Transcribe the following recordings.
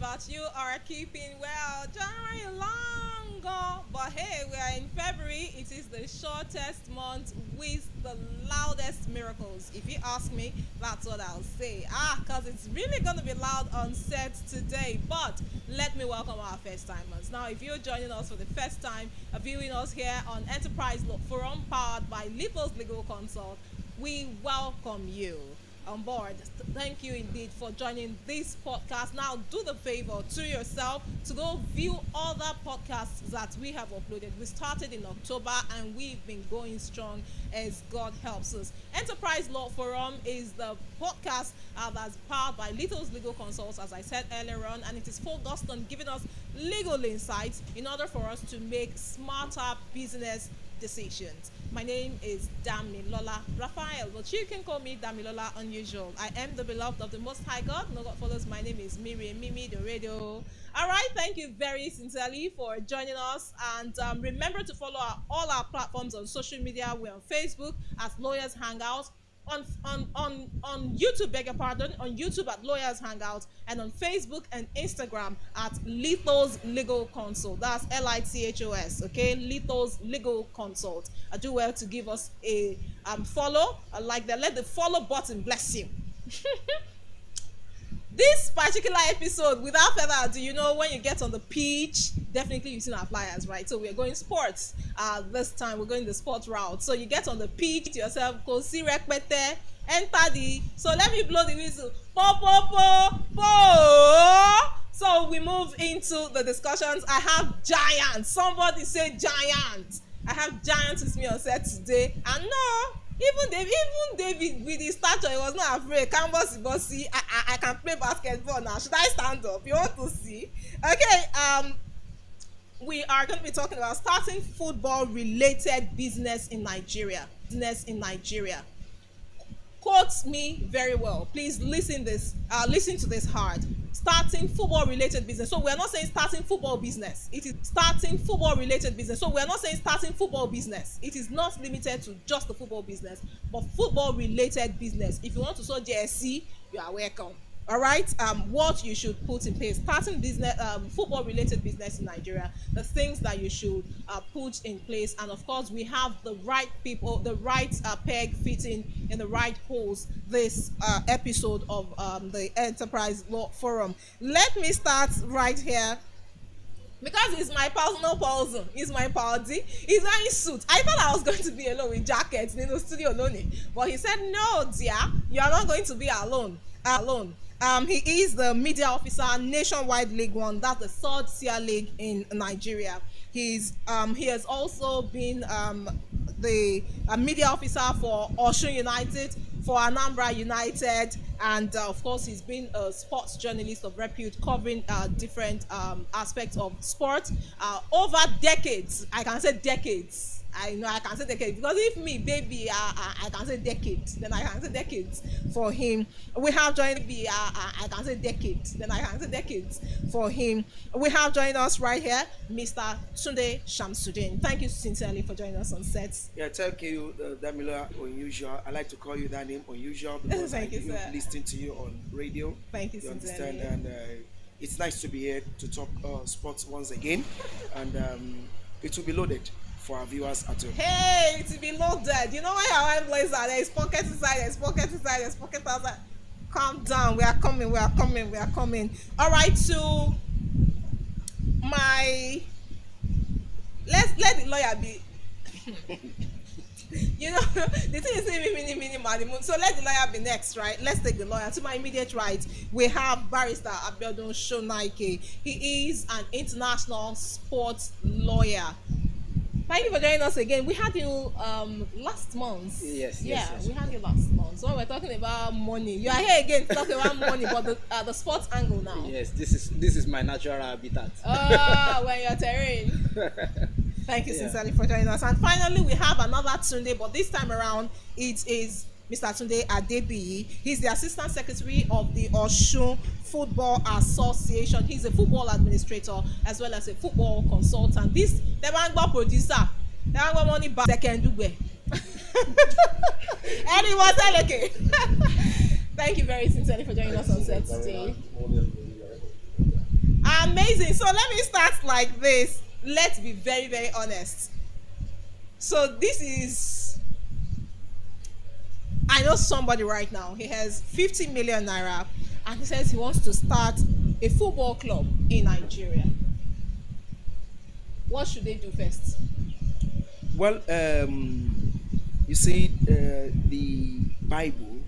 that you are keeping well. January long gone, but hey, we are in February. It is the shortest month with the loudest miracles. If you ask me, that's what I'll say. Because it's really going to be loud on set today. But let me welcome our first timers. Now, if you're joining us for the first time, viewing us here on Enterprise Law Forum powered by Lithos Legal Consult, we welcome you on board. Thank you indeed for joining this podcast. Now do the favor to yourself to go view other podcasts that we have uploaded. We started in October and we've been going strong as God helps us. Enterprise Law Forum is the podcast that's powered by Lithos Legal Consults, as I said earlier on, and it is focused on giving us legal insights in order for us to make smarter business decisions. My name is Damilola Raphael, but you can call me Damilola Unusual. I am the beloved of the Most High God. No God follows. My name is Miriam Mimi the Radio. All right, thank you very sincerely for joining us, and remember to follow all our platforms on social media. We're on Facebook at Lawyers Hangout, on YouTube, beg your pardon, on YouTube at Lawyers Hangout, and on Facebook and Instagram at Lithos Legal Consult. That's Lithos, okay? Lithos Legal Consult. Do well to give us a follow. Like that, let the follow button bless you. This particular episode, without further ado, you know, when you get on the pitch, definitely you've seen our flyers, right? So we're going sports. This time we're going the sports route. So you get on the pitch to yourself, go see Rekpete, enter the. So let me blow the whistle. Po po po po. So we move into the discussions. I have giants. Somebody say giants. I have giants with me on set today. And no. Even David with his stature, he was not afraid. Canvas, bossy. I can play basketball now. Should I stand up? You want to see? Okay. We are going to be talking about starting football-related business in Nigeria. Quote me very well. Please listen to this hard. Starting football-related business. So we're not saying starting football business. It is starting football-related business. So we're not saying starting football business. It is not limited to just the football business, but football-related business. If you want to search JSC, you are welcome. All right. What you should put in place, starting business, football-related business in Nigeria, the things that you should put in place, and of course, we have the right people, the right peg fitting in the right holes. This episode of the Enterprise Law Forum. Let me start right here. Because it's my personal person, it's my party, he's wearing suit. I thought I was going to be alone with jackets in the studio alone, but he said, "No, dear, you are not going to be alone." He is the media officer, Nationwide League One. That's the third tier league in Nigeria. He has also been the media officer for Osun United, for Anambra United, and of course he's been a sports journalist of repute, covering different aspects of sport over decades. I can say decades. I know I can say decades, because if me, baby, I can say decades, then I can say decades for him. We have joined me, I can say decades, then I can say decades for him. We have joined us right here, Mr. Tunde Shamsuddin. Thank you sincerely for joining us on set. Yeah, thank you, Damila Unusual. I like to call you that name, Unusual, because Thank you, sir. Listening to you on radio. Thank you understand, sincerely. and it's nice to be here to talk sports once again, and it will be loaded for our viewers at home. Hey, it will be loaded. You know when our employees are there, there's pocket inside, there's pocket inside, there's pocket outside. Calm down, we are coming. All right, so let the lawyer be. You know, the thing is mini. So let the lawyer be next, right? Let's take the lawyer. To my immediate right, we have Barrister Abiodun Shonaike. He is an international sports lawyer. Thank you for joining us again. We had you last month. Yes. We had you last month. So we're talking about money. You are here again to talk about money, but the sports angle now. Yes, this is my natural habitat. Oh, when you're terrain. Thank you sincerely for joining us. And finally, we have another Tunde, but this time around, it is Mr. Tunde Adebiyi. He's the Assistant Secretary of the Osun Football Association. He's a football administrator as well as a football consultant. This the Bangba producer, the Bangba money back second Dugbe. Anyway, thank you very sincerely for joining us on set today. Amazing. So let me start like this. Let's be very, very honest. So this is, I know somebody right now. He has 50 million naira, and he says he wants to start a football club in Nigeria. What should they do first? Well, you see, the Bible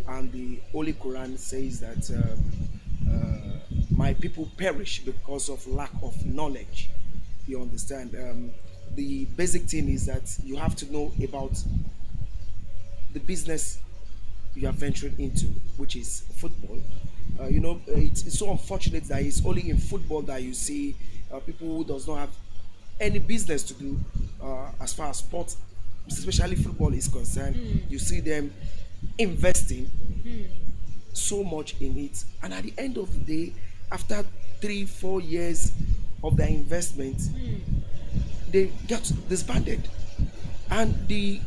and the Holy Quran says that my people perish because of lack of knowledge. You understand? The basic thing is that you have to know about the business you are venturing into, which is football. It's so unfortunate that it's only in football that you see people who does not have any business to do as far as sports, especially football, is concerned. You see them investing so much in it, and at the end of the day, after 3-4 years of their investment, they get disbanded. And the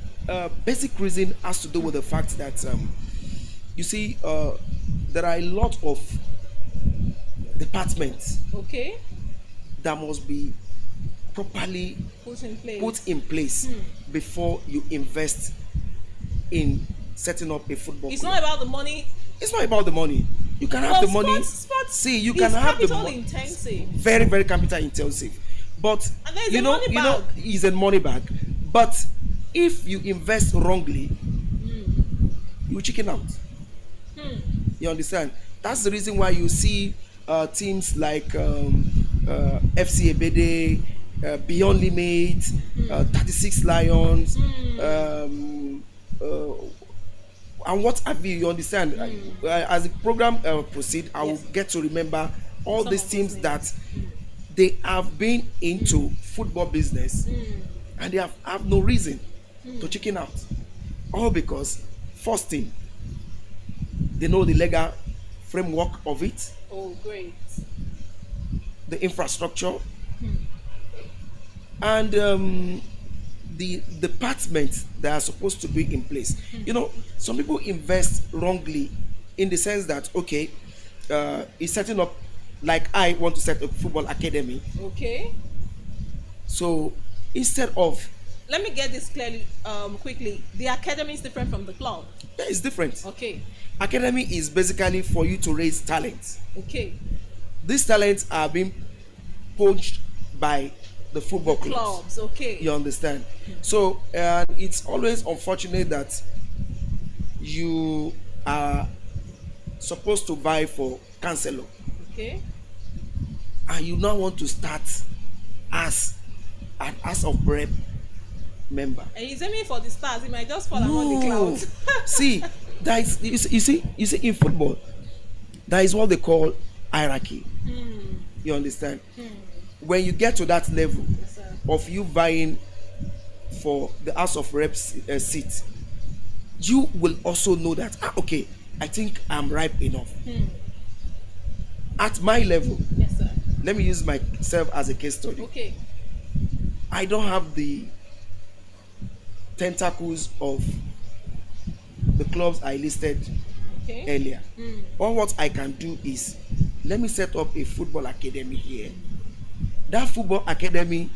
basic reason has to do with the fact that you see, there are a lot of departments Okay. that must be properly put in place before you invest in setting up a football It's club. not about the money. It's not about the money. You can have the money. Sports See, you is can have the capital money. intensive. Very, very capital intensive. But And there's you a know, money you know, bag. it's a money bag. But if you invest wrongly, you chicken out. You understand? That's the reason why you see teams like FC Ebede, Beyond Limit, 36 Lions, and what have you. You understand? As the program proceed, I will get to remember all Some these of those teams names. that they have been into football business, and they have no reason to chicken out. All because first thing, they know the legal framework of it, Oh, great. the infrastructure, and the departments that are supposed to be in place. You know, some people invest wrongly in the sense that, okay, it's setting up, like I want to set up football academy. Okay. So instead of, Let me get this clearly, quickly. The academy is different from the club. yeah, it's different. Okay. Academy is basically for you to raise talent. Okay. These talents are being poached by the football clubs. Clubs. Okay. You understand? So it's always unfortunate that you are supposed to vie for Cancelo, Okay. and you now want to start as an House of Rep member. And he's aiming for the stars. He might just fall among the clouds. See, that is, you see in football, that is what they call hierarchy. You understand? When you get to that level Yes, sir. of you vying for the House of Reps seat, you will also know that, okay, I think I'm ripe enough. At my level, Yes, sir. let me use myself as a case study. Okay. I don't have the tentacles of the clubs I listed Okay. earlier. All what I can do is, let me set up a football academy here. That football academy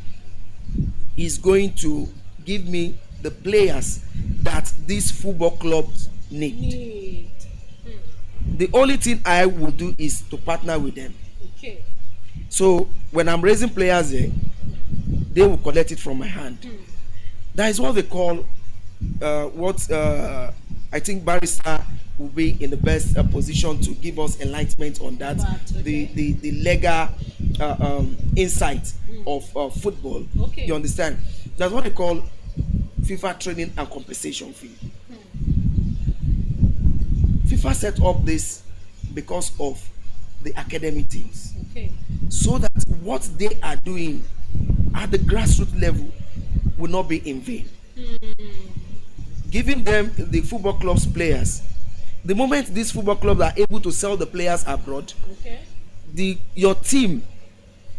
is going to give me the players that these football clubs need. Need. The only thing I will do is to partner with them. Okay. So when I'm raising players there, they will collect it from my hand. That is what they call I think Barrister will be in the best position to give us enlightenment on that. Okay. The legal insight of football. Okay. You understand? That's what they call FIFA training and compensation fee. FIFA set up this because of the academy teams, Okay. so that what they are doing at the grassroots level will not be in vain. Giving them the football clubs players, the moment these football clubs are able to sell the players abroad, Okay. your team,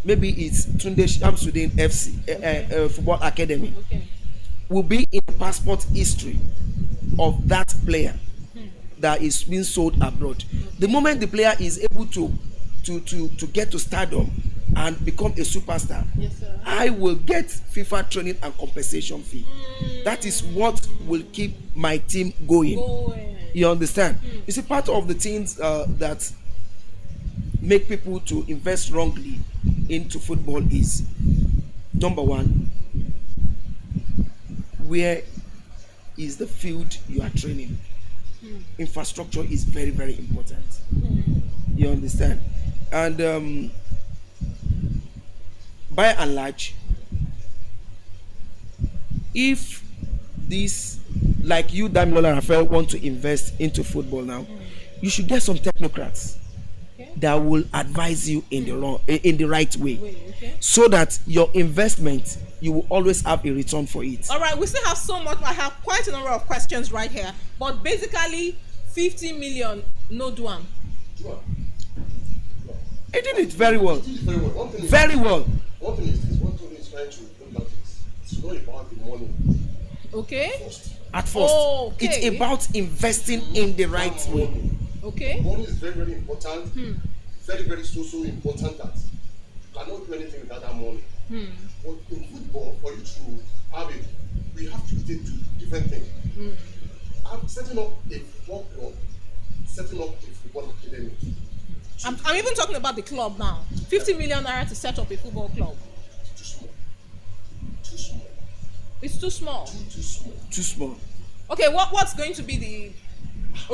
maybe it's Tunde Shamsuddin FC football academy, Okay. will be in the passport history of that player that is being sold abroad. The moment the player is able to to get to stardom and become a superstar, Yes, sir. I will get FIFA training and compensation fee. That is what will keep my team going. You understand? You see, part of the things that make people to invest wrongly into football is, number one, where is the field you are training? Infrastructure is very, very important. You understand? And by and large, if this, like you, Damilola Raphael, want to invest into football now, you should get some technocrats that will advise you in the right way, so that your investment, you will always have a return for it. All right, we still have so much. I have quite a number of questions right here, but basically 50 million, no duam. He did it very well. Very well. One thing is this, one thing is trying to bring out this. It's not about the money. Okay. At first, Okay. it's about investing in the right way. Okay. Money is very, very important. Very, very so important that you cannot do anything without that money. But in football, for you to have it, we have to take two different things. I'm setting up a football club, setting up a football academy. I'm even talking about the club now. 50 million naira to set up a football club. Too small. Too small. It's too small. Too small. Too small. Okay, what's going to be the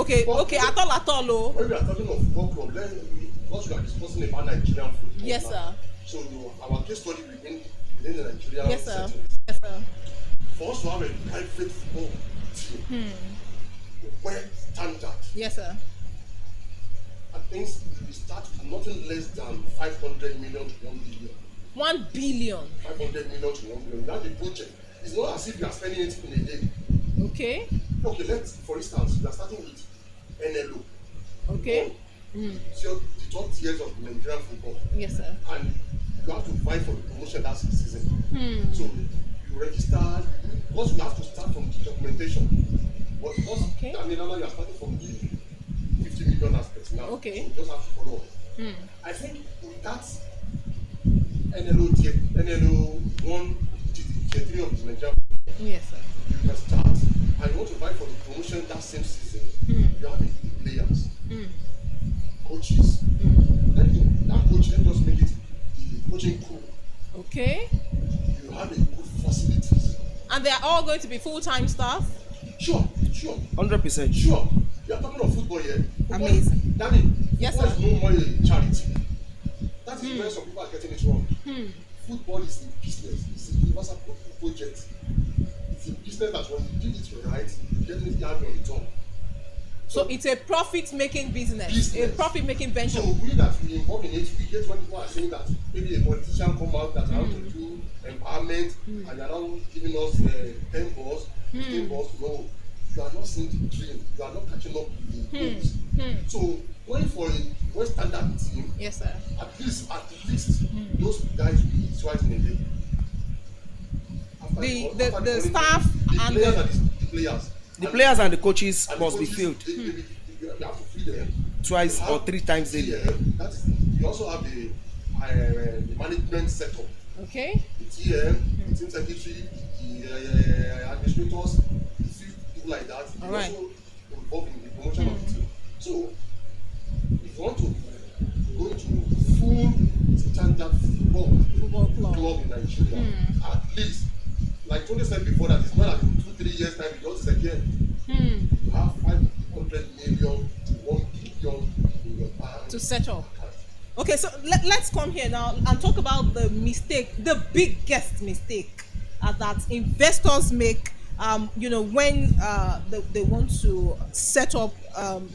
okay, at all, oh. When we are talking of football club, because we are discussing about Nigerian football. Yes, now. sir. So our case study within the Nigerian Yes, sir. setting. Yes, sir. For us to have a private football team, well standard, Yes, sir. I think we start with nothing less than 500 million to 1 billion. 1 billion. 500 million to 1 billion. That's the budget. It's not as if you are spending it in a day. Okay. Okay, for instance, we are starting with NLO. Okay. So the top tiers of Nigerian football. Yes, sir. And you have to fight for the promotion that season. So you register, because you have to start from the documentation. But because Okay. Damilola, you are starting from the 50 million aspect now. Okay. So you just have to follow up. I think with that NLO 1, which is the tier 3 of the Nigerian football, Yes, sir. you can start and you want to fight for the promotion that same season. You have the players, coaches. That coach, let just make it the coaching crew. Okay. You have a good facilities. And they are all going to be full-time staff? Sure. 100%. Sure. You are talking of football here. Football, Amazing. Danny, Yes, football sir. is no more a charity. That is where some people are getting it wrong. Football is a business. It's a universal project. It's a business that when you do it right, you definitely have your return. So it's a profit-making business. A profit-making venture. So we that we involve in it, we get when people are saying that maybe a politician come out that want to do empowerment and they are now giving us 10 balls, 15 balls. No, you are not seeing the dream. You are not catching up with the goals. So going for a well standard team, Yes, sir. at least those guys will eat twice in a day. The staff and the players. The players and the coaches And must the be coaches, filled You have to feed them. twice You or have 3 times daily. That is, you also have the management setup. Okay. The TM, the team secretary, the administrators, the few people like that. All They right. also involved in the promotion of the team. So, if you want to go into full standard football club. in Nigeria, at least, like Tony said before, that it's not like in 2-3 years time you just again. You have 500 million to 1 billion in your bank To set up. Okay, so let's come here now and talk about the mistake, the biggest mistake that investors make. When they want to set up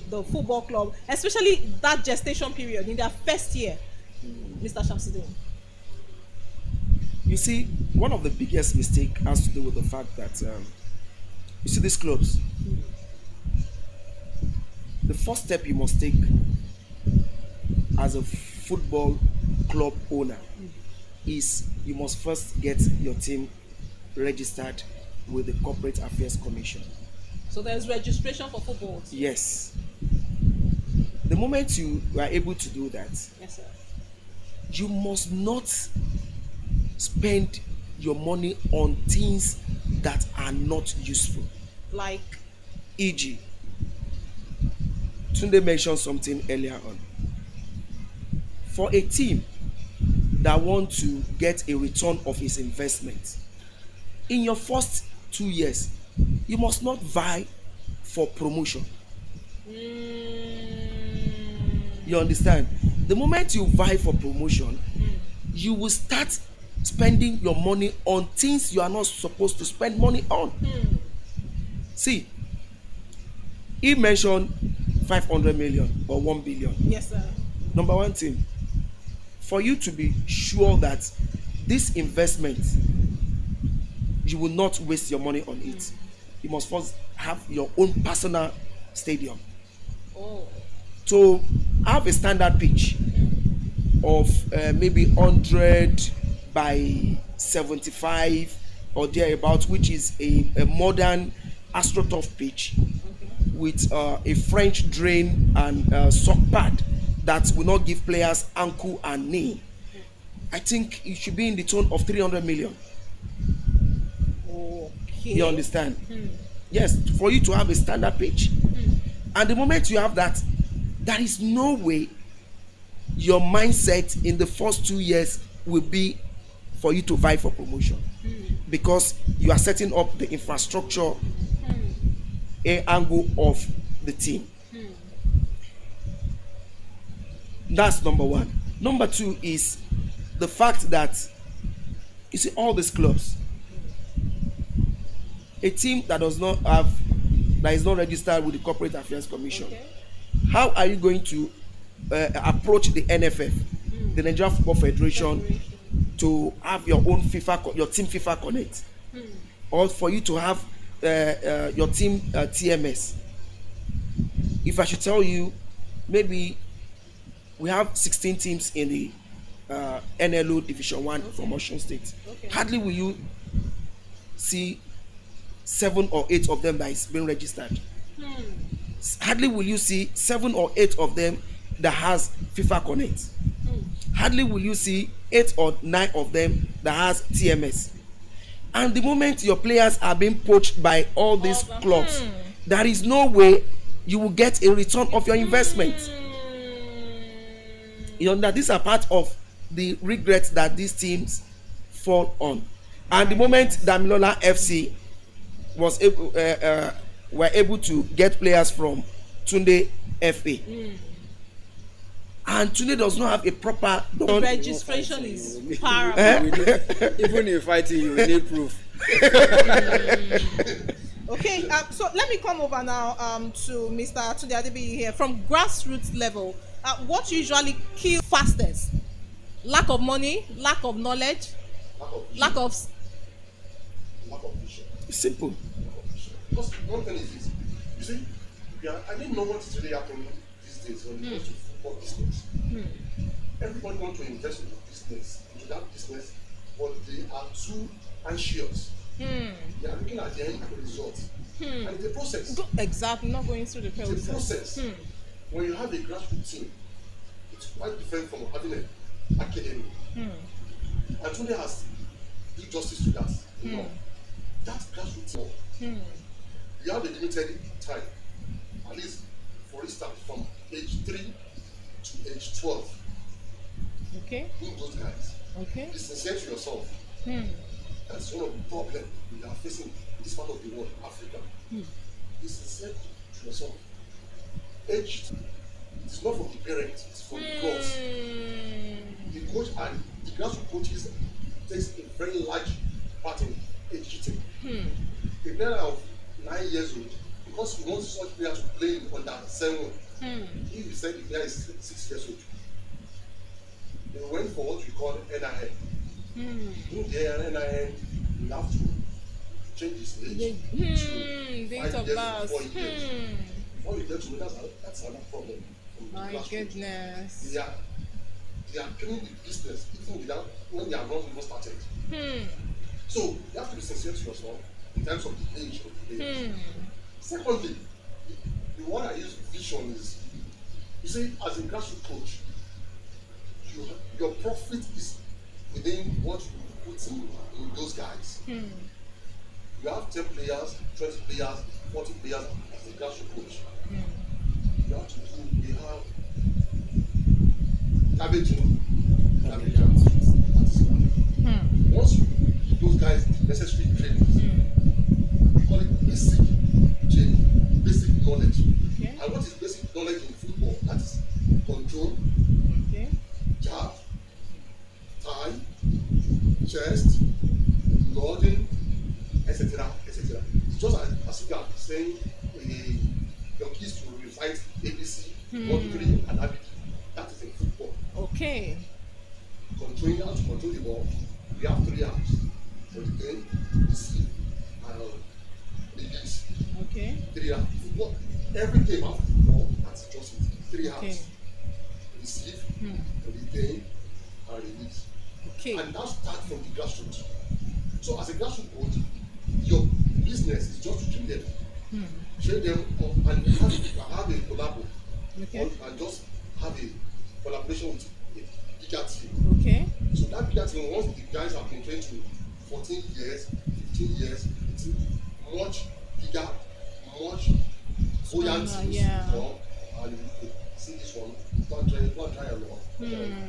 the football club, especially that gestation period in their first year. Mr. Shamsuddin. You see, one of the biggest mistake has to do with the fact that you see these clubs. The first step you must take as a football club owner is you must first get your team registered with the Corporate Affairs Commission. So there's registration for football. Yes. The moment you are able to do that, Yes, sir. you must not spend your money on things that are not useful. Like, E.g., Tunde mentioned something earlier on. For a team that want to get a return of its investment, in your first 2 years, you must not vie for promotion. You understand? The moment you vie for promotion, you will start spending your money on things you are not supposed to spend money on. See, he mentioned 500 million or 1 billion. yes, sir. Number one thing, for you to be sure that this investment, you will not waste your money on it, you must first have your own personal stadium. Oh, To have a standard pitch of maybe 100 by 75 or thereabout, which is a modern astroturf pitch with a French drain and sock pad that will not give players ankle and knee. I think it should be in the tone of 300 million. okay. You understand? Yes, for you to have a standard pitch. And the moment you have that, there is no way your mindset in the first 2 years will be for you to vie for promotion, because you are setting up the infrastructure a angle of the team. That's number one. Number two is the fact that you see all these clubs, a team that does not have, that is not registered with the Corporate Affairs Commission. Okay. How are you going to approach the NFF, the Nigerian Football Federation, to have your own FIFA, your team FIFA Connect, or for you to have your team TMS? If I should tell you, maybe we have 16 teams in the NLO Division 1 from Osun State. Okay. Hardly will you see 7 or 8 of them that is being registered. Hardly will you see 7 or 8 of them that has FIFA Connect. Hardly will you see 8 or 9 of them that has TMS. And the moment your players are being poached by all these clubs, there is no way you will get a return of your investment. You know that these are part of the regrets that these teams fall on. And the moment Damilola FC was able, were able to get players from Tunde FA, and Tunde does not have a proper Registration is paramount. Even in fighting, you need proof. Okay, so let me come over now to Mr. Tunde Adebiyi here. From grassroots level, what usually kills fastest? Lack of money, lack of knowledge, lack of vision. It's simple. Because one thing is this, you see, I didn't know what is really happening these days when it comes to football business. Everybody wants to invest into that business, but they are too anxious. They are looking at the end result. And it's a process. Exactly, not going through the process. It's a process. When you have a grassroots team, it's quite different from having an academy. And Tunde has do justice to that. You know, that grassroots team, you have a limited time. At least, for instance, from age 3 to age 12. Okay. Bring those guys. Okay. Be sincere to yourself. That's one of the problems we are facing in this part of the world, Africa. Be sincere to yourself. Age, it's not from the parents, it's from the coach. The coach and the grassroots coaches takes a very large part in educating. A player of 9 years old, because he wants such player to play on that 7, he will say the player is 6 years old. They went for what we call NIN. In the NIN, you have to change his age to 5 years, 4 years. Before you get to me, that's another problem. My goodness. They are killing the business even without when they are not even started. So you have to be sincere to yourself in terms of the age of the players. Secondly, the one I use vision is You see, as a grassroots coach, your profit is within what you put in those guys. You have 10 players, 20 players, 40 players as a grassroots coach. You have to do, they have garbage in, garbage out. That is one. Once you give those guys the necessary training, we call it basic training, basic knowledge. Okay. And what is basic knowledge in football? That is control, Okay. jab, tie, chest, nodding, etc. etc. Just as you are saying, your kids to recite ABC, 1, 2, 3, and ABCD. That is in football. Okay. Controlling how to control the ball. We have 3 arms. For the game, receive, and release. Okay. 3 arms. Football. Every game has football. That's just 3 arms. Okay. Receive, retain, and release. Okay. And that starts from the grassroots. So as a grassroots coach, your business is just to train them. Train them up and have a collabo. Okay. And just have a collaboration with a bigger team. Okay. So that bigger team, once the guys have been trained to 14 years, 15 years, it's much bigger, much buoyant teams. Yeah. And you see this one, go and try a lot.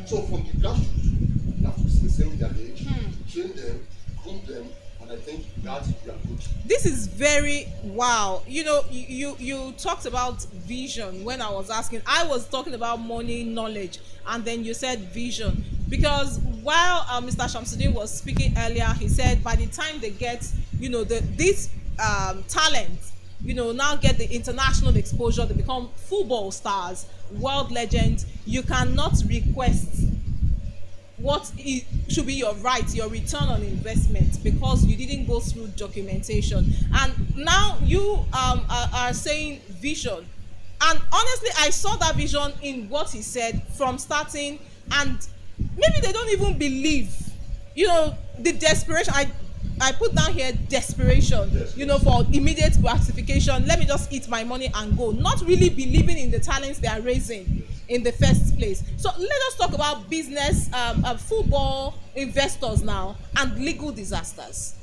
So from the grassroots, you have to be sincere with their age, train them, groom them, and I think that you are good. This is very wow. You know, you talked about vision when I was asking. I was talking about money, knowledge, and then you said vision. Because while Mr. Shamsuddin was speaking earlier, he said by the time they get, you know, this talent, you know, now get the international exposure, they become football stars, world legends, you cannot request what should be your right, your return on investment, because you didn't go through documentation. And now you are saying vision. And honestly, I saw that vision in what he said from starting, and maybe they don't even believe, you know, the desperation. I put down here desperation, Yes. you know, for immediate gratification. Let me just eat my money and go. Not really believing in the talents they are raising in the first place. So let us talk about business, football investors now, and legal disasters.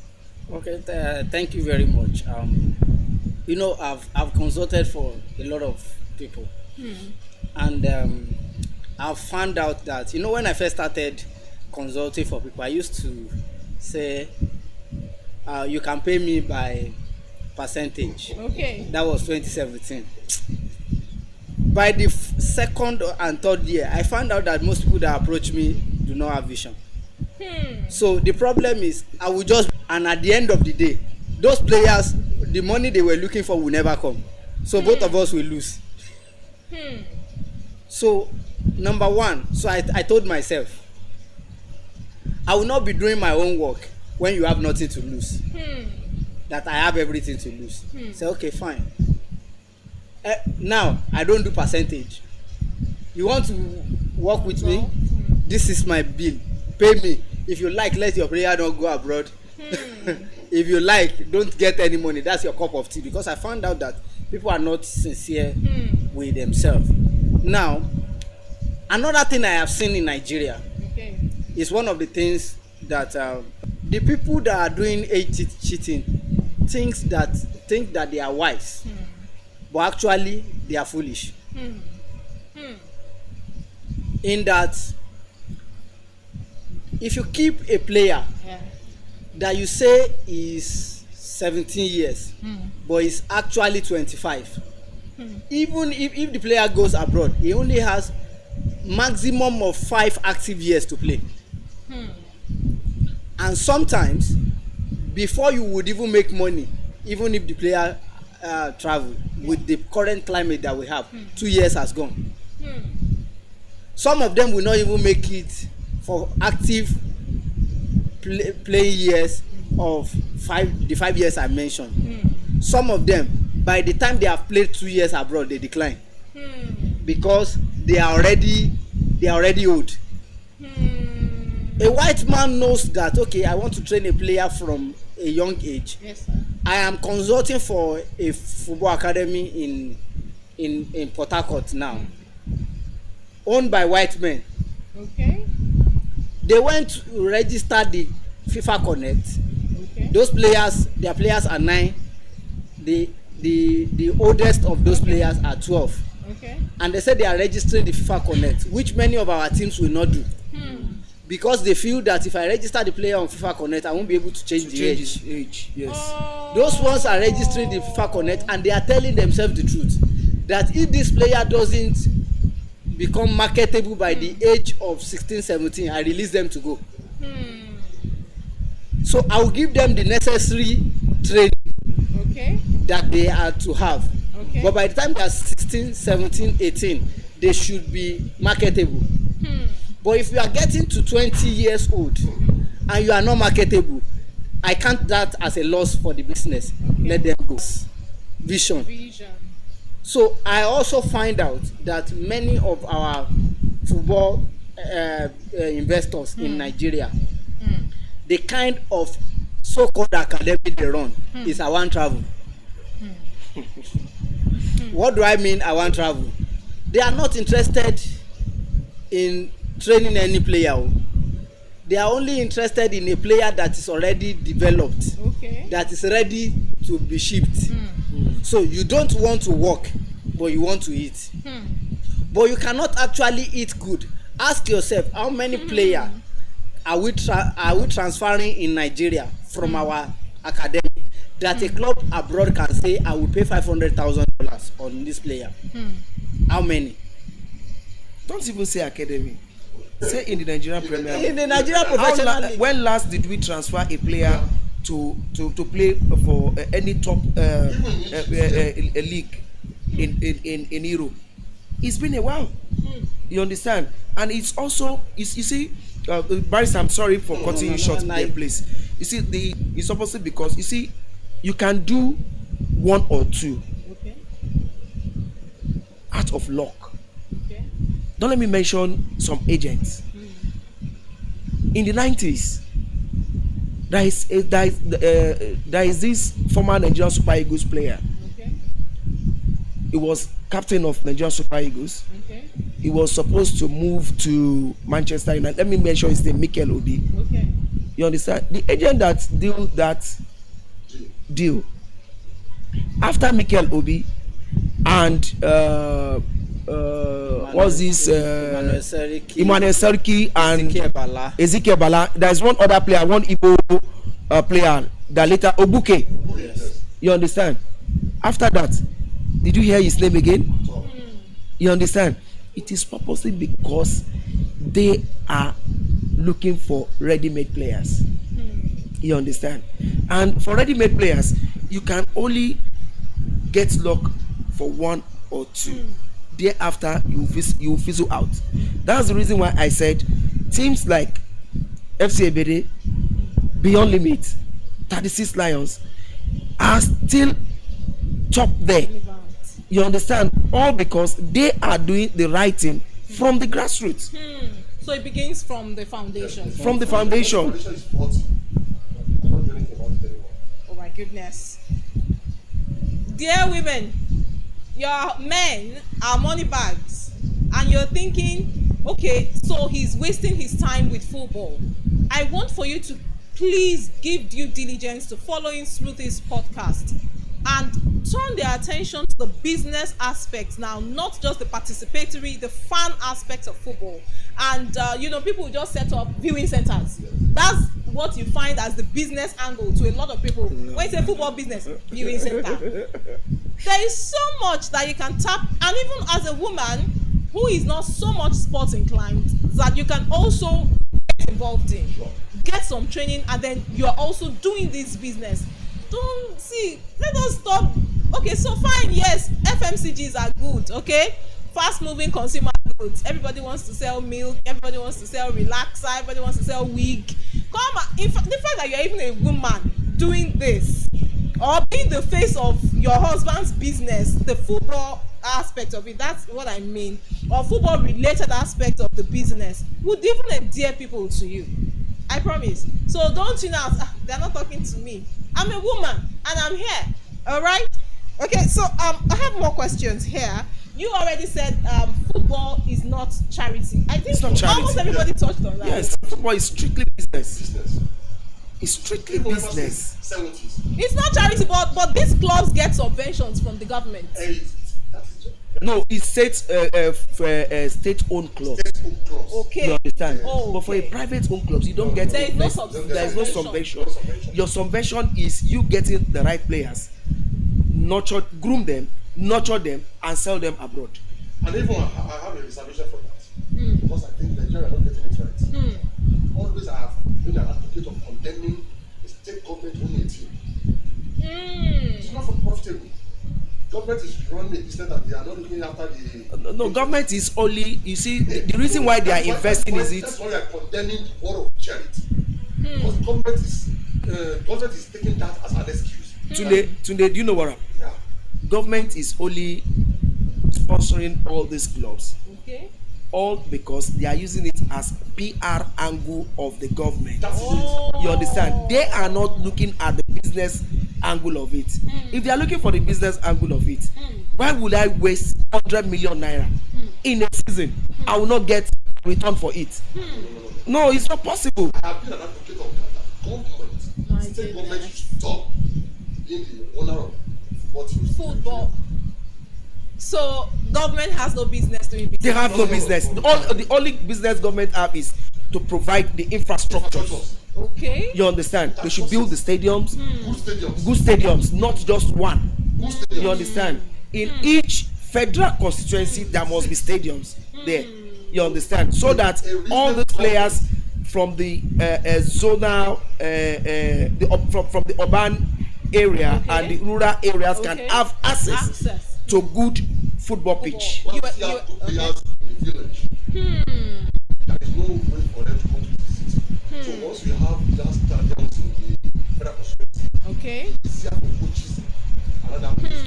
Okay, thank you very much. You know, I've consulted for a lot of people, and I've found out that, you know, when I first started consulting for people, I used to say, you can pay me by percentage. Okay. That was 2017. By the second and third year, I found out that most people that approach me do not have vision. So the problem is, I will just, and at the end of the day, those players, the money they were looking for will never come. So both of us will lose. So number one, so I told myself, I will not be doing my own work when you have nothing to lose. That I have everything to lose. Say, okay, fine. Now I don't do percentage. You want to work with me? This is my bill. Pay me. If you like, let your player not go abroad. If you like, don't get any money. That's your cup of tea. Because I found out that people are not sincere with themselves. Now, another thing I have seen in Nigeria is one of the things that the people that are doing age cheating think that they are wise, but actually they are foolish. In that, if you keep a player that you say is 17 years, but is actually 25, even if the player goes abroad, he only has maximum of 5 active years to play. And sometimes, before you would even make money, even if the player travel, with the current climate that we have, 2 years has gone. Some of them will not even make it for active playing years of the 5 years I mentioned. Some of them, by the time they have played 2 years abroad, they decline because they are already old. A white man knows that, okay, I want to train a player from a young age. Yes, sir. I am consulting for a football academy in Port Harcourt now. owned by white men. Okay. They went to register the FIFA Connect. Okay. Those players, their players are 9. The oldest of those players are 12. Okay. And they said they are registering the FIFA Connect, which many of our teams will not do. Because they feel that if I register the player on FIFA Connect, I won't be able to change the age. Age. Yes. Oh. Those ones are registering the FIFA Connect, and they are telling themselves the truth that if this player doesn't become marketable by the age of 16, 17, I release them to go. So I will give them the necessary training Okay. that they are to have. Okay. But by the time they are 16, 17, 18, they should be marketable. But if you are getting to 20 years old and you are not marketable, I count that as a loss for the business. Let them go. Vision. So I also find out that many of our football investors in Nigeria, the kind of so-called academy they run is I want travel. What do I mean I want travel? They are not interested in training any player. They are only interested in a player that is already developed, that is ready to be shipped. So you don't want to work, but you want to eat. But you cannot actually eat good. Ask yourself, how many players are we transferring in Nigeria from our academy that a club abroad can say, I will pay $500,000 on this player? How many? Don't even say academy. Say in the Nigerian Premier League. In the Nigerian Professional League. When last did we transfer a player to play for any top league in Europe? It's been a while. You understand? And it's also, you see, Barris, I'm sorry for cutting you short there, please. You see, it's supposed to, because you see, you can do 1 or 2 out of luck. Don't let me mention some agents. In the 90s, there is this former Nigerian Super Eagles player. He was captain of Nigerian Super Eagles. He was supposed to move to Manchester United. Let me mention his name, Mikel Obi. You understand? The agent that deal after Mikel Obi and what's this Emmanuel Seriki and Ezekiel Bala. There's one other player, one Igbo player that later Obuke. Yes. You understand? After that, did you hear his name again? You understand? It is purposely because they are looking for ready-made players. You understand? And for ready-made players, you can only get luck for 1 or 2. Thereafter, you fizzle out. That's the reason why I said teams like FC Ebede, Beyond Limit, 36 Lions are still top there. You understand? All because they are doing the right thing from the grassroots. So it begins from the foundation. From the foundation. Oh my goodness. Dear women, your men are money bags, and you're thinking, okay, so he's wasting his time with football. I want for you to please give due diligence to following through this podcast and turn their attention to the business aspects now, not just the participatory, the fun aspects of football. And people will just set up viewing centers. That's what you find as the business angle to a lot of people. When you say football business, viewing center. There is so much that you can tap, and even as a woman who is not so much sports inclined, that you can also get involved in, get some training, and then you are also doing this business. Don't see, let us stop. Okay, so fine, yes, FMCGs are good, okay, fast moving consumer goods. Everybody wants to sell milk, everybody wants to sell relaxer, everybody wants to sell wig. Come on, the fact that you're even a woman doing this, or being the face of your husband's business, the football aspect of it, that's what I mean, or football related aspect of the business, would even endear people to you. I promise. So don't they're not talking to me. I'm a woman and I'm here. All right. Okay. So I have more questions here. you already said football is not charity. I think It's not charity. almost everybody touched on that. Yes, football is strictly business. Business. It's strictly Even business. 70s. It's not charity, but these clubs get subventions from the government. That is No, it's state-owned clubs. state-owned clubs. Okay. You understand? Oh, But for a okay. private-owned clubs, you don't get There is no invest- subvention. there is no Subvention. subvention. Your subvention is you getting the right players, groom them, nurture them, and sell them abroad. And even I have a reservation for that. Because I think Nigeria are not getting it right. Always I have been an advocate of condemning the state government owning a team. It's not for profitable. Government is running a business that they are not looking after the. No, government is only, you see, the reason why they are investing is it. That's why we are condemning the word of charity. Because government is taking that as an excuse. Tunde, do you know what happened? Yeah. Government is only sponsoring all these clubs, Okay. all because they are using it as PR angle of the government. That's it. You understand? They are not looking at the business angle of it. If they are looking for the business angle of it, why would I waste 100 million naira in a season? I will not get return for it. No, it's not possible. I have been an advocate of that. Government, state government should stop being the owner of football teams. Football. So government has no business doing business. They have no business. The only business government have is to provide the infrastructure. Okay. You understand? They should build the stadiums, Good stadiums. good stadiums, not just one. Good stadiums. You understand? In each federal constituency, there must be stadiums there. You understand? So that all the players from the zonal, from the urban area and the rural areas can have access to good football pitch. Once you have good players in the village, there is no way for them to come to the city. So once we have that stadiums in the federal constituency, Okay. it's easier for coaches another place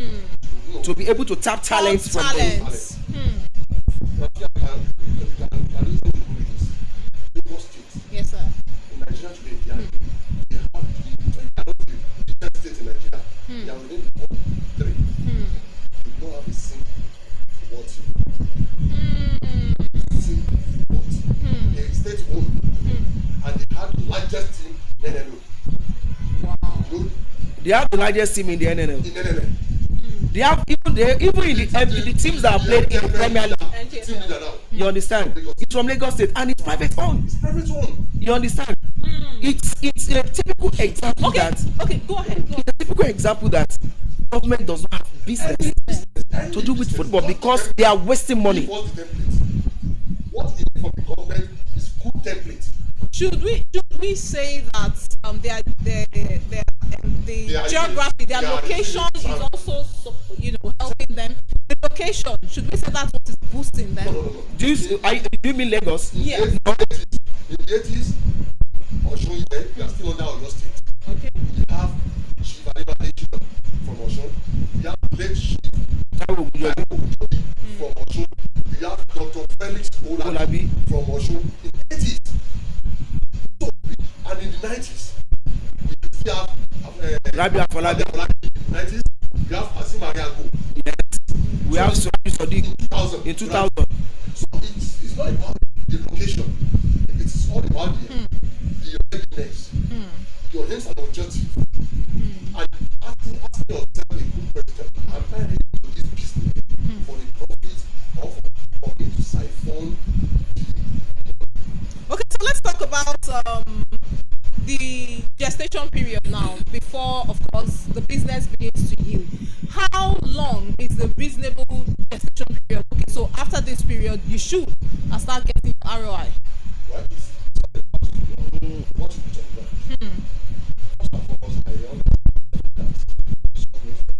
to To be able to tap talents from them. Talents. Lagos State Yes, sir. in Nigeria today, they have the biggest state in Nigeria. They are within the top 3. They don't have a single football team. Single football team. They are state owned, and they have the largest team in NNL. Wow. They have the largest team in the NNL. In NNL. They have even in the teams that are played in the Premier League. Team leader now. You understand? It's from Lagos State and it's private owned. It's private one. You understand? It's a typical example Okay. that Okay. Go ahead. Go it's a typical example that government does not have business to do with football because they are wasting money. What's the template? What is for the government is good template. Should we say that the are geography, their they are location is using also helping them? The location, should we say that's what is boosting them? No. Do you mean Lagos? Yes. In the 80s, Osun here, we are still under Oyo State. Okay. We have Chief Adébádé from Osun. We have late Chief Taiwo Ogunjobi, from Osun. We have Dr. Felix Olabi Olabi. from Osun in the 80s. So, and in the 90s, we still have Rabi Afolabi. in the 90s, we have Asim Ariago We have Sadiq Sadiq in 2000. in 2000. So it's not about the location. It is all about the readiness. Your aims and objective. And asking yourself a good question. Am I ready to do this business for the profit or for me to siphon? Okay, so let's talk about the gestation period now, before, of course, the business begins to yield. How long is the reasonable gestation period? Okay, so after this period, you should start getting ROI. Right? What you talk about? First and foremost, I understand that some way that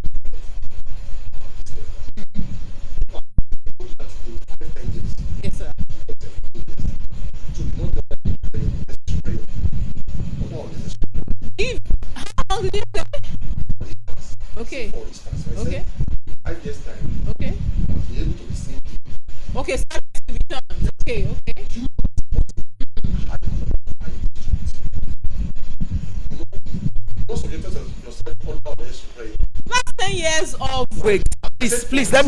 in 5-10 years, Yes, sir. so you don't know that necessary prayer. Or necessary If, how long did you say? Okay, for instance. I okay, said 5 years time, okay. I'll be able to be seen Okay, start distribution. Okay, okay. most of yourself under necessary prayer. Last 10 years of Wait, please let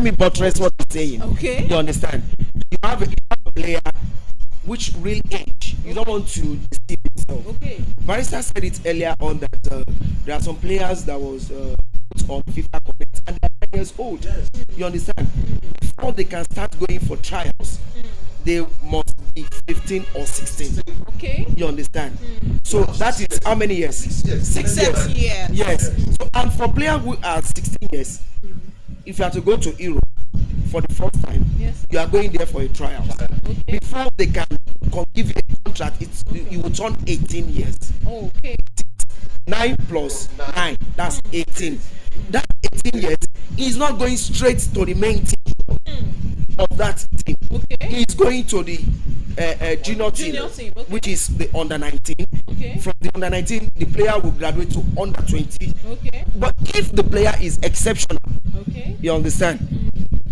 me buttress what you're saying. Okay. You understand? You have a player which real age. You don't want to deceive yourself. Okay. Barrister said it earlier on that there are some players that was put on FIFA Connect and they are 10 years old. Yes. You understand? Before they can start going for trials, they must be 15 or 16. Okay. You understand? So that is how many years? 6 years. 6 years. 7 years. Yes. So and for players who are 16 years, if you are to go to Europe for the first time, Yes. you are going there for a trial. Okay. Before they can give you a contract, you will turn 18 years. Okay. 9 plus 9, that's 18. That 18 years, he's not going straight to the main team of that team. Okay. He's going to the junior team, Okay. which is the under 19. Okay. From the under 19, the player will graduate to under 20. Okay. But if the player is exceptional, Okay. you understand,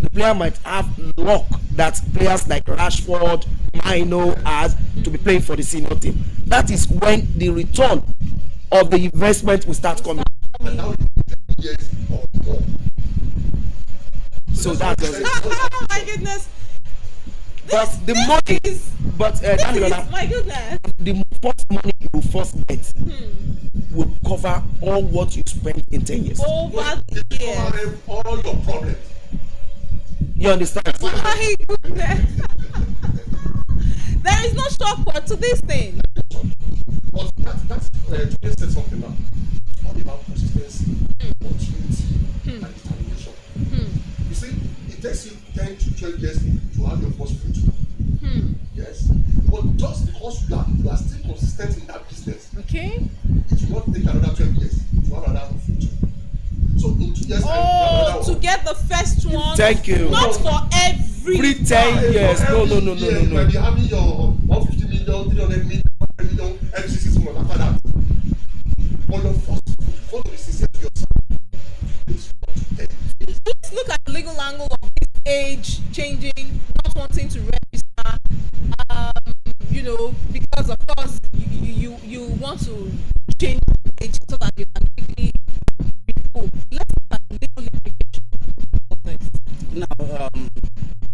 the player might have luck that players like Rashford, Mino has to be playing for the senior team. That is when the return of the investment will start coming. And now years or more. So that does it. Oh my goodness. But the money, is, but this Damilola, is, my goodness. the first money you first get will cover all what you spent in 10 years. Over the It years. covers all your problems. You understand? My goodness. There is no shortcut to this thing. But that's Today said something now. It's all about consistency, opportunity, and determination. You see, it takes you 10 to 12 years to have your first fruit. Yes. But just because you are still consistent in that business, Okay. it will not take another 12 years to have another fruit. So in 2 years, Oh, to get the first one. Thank you. Not for every 10 years. No. You might be having your 150 million, 300 million, 100 million every 6 months after that. But your first fruit, you want to be sincere to yourself. It's not to take. Let's look at the legal angle of this age changing, not wanting to register. Because of course you want to change the age so that you can quickly be cool. Let's look at the legal implications of this. Now,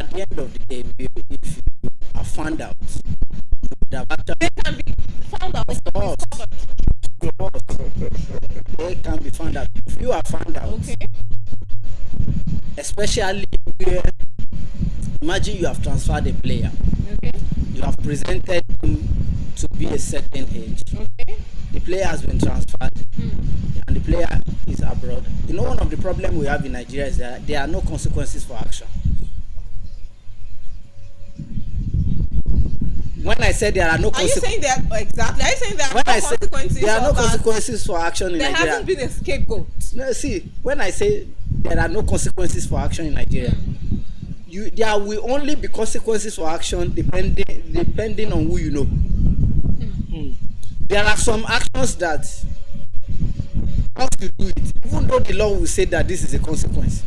at the end of the day, if you are found out, you would have actually, They can be found out. of course, they can be found out. If you are found out, Okay. especially where, imagine you have transferred a player, Okay. you have presented him to be a certain age, Okay. the player has been transferred, and the player is abroad. You know, one of the problems we have in Nigeria is that there are no consequences for action. When I said there are no Are you saying that exactly? Are you saying there are when no I say consequences? there are no or that consequences for action in There Nigeria. hasn't been a scapegoat. No, see, when I say there are no consequences for action in Nigeria, there will only be consequences for action depending on who you know. There are some actions that once you do it, even though the law will say that this is a consequence,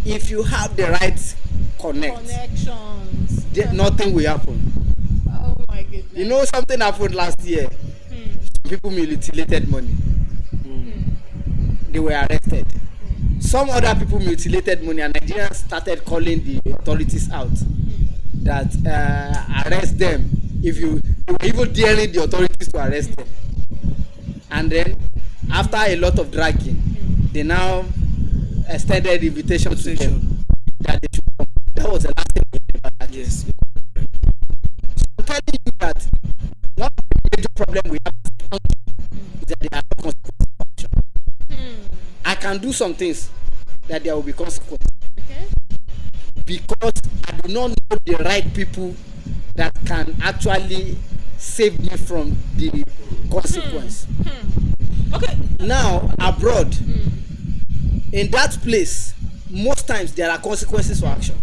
if you have the right Connections. nothing will happen. Oh my goodness. You know, something happened last year. People mutilated money. They were arrested. Some other people mutilated money, and Nigerians started calling the authorities out that arrest them. They were even daring the authorities to arrest them. And then, after a lot of dragging, they now extended invitation to them that they should come. That was the last thing they did about that. Yes. I'm telling you that one of the major problem we have is that there are no consequences for action. I can do some things that there will be consequences Okay. because I do not know the right people that can actually save me from the consequence. Okay. Now, abroad, in that place, most times there are consequences for action.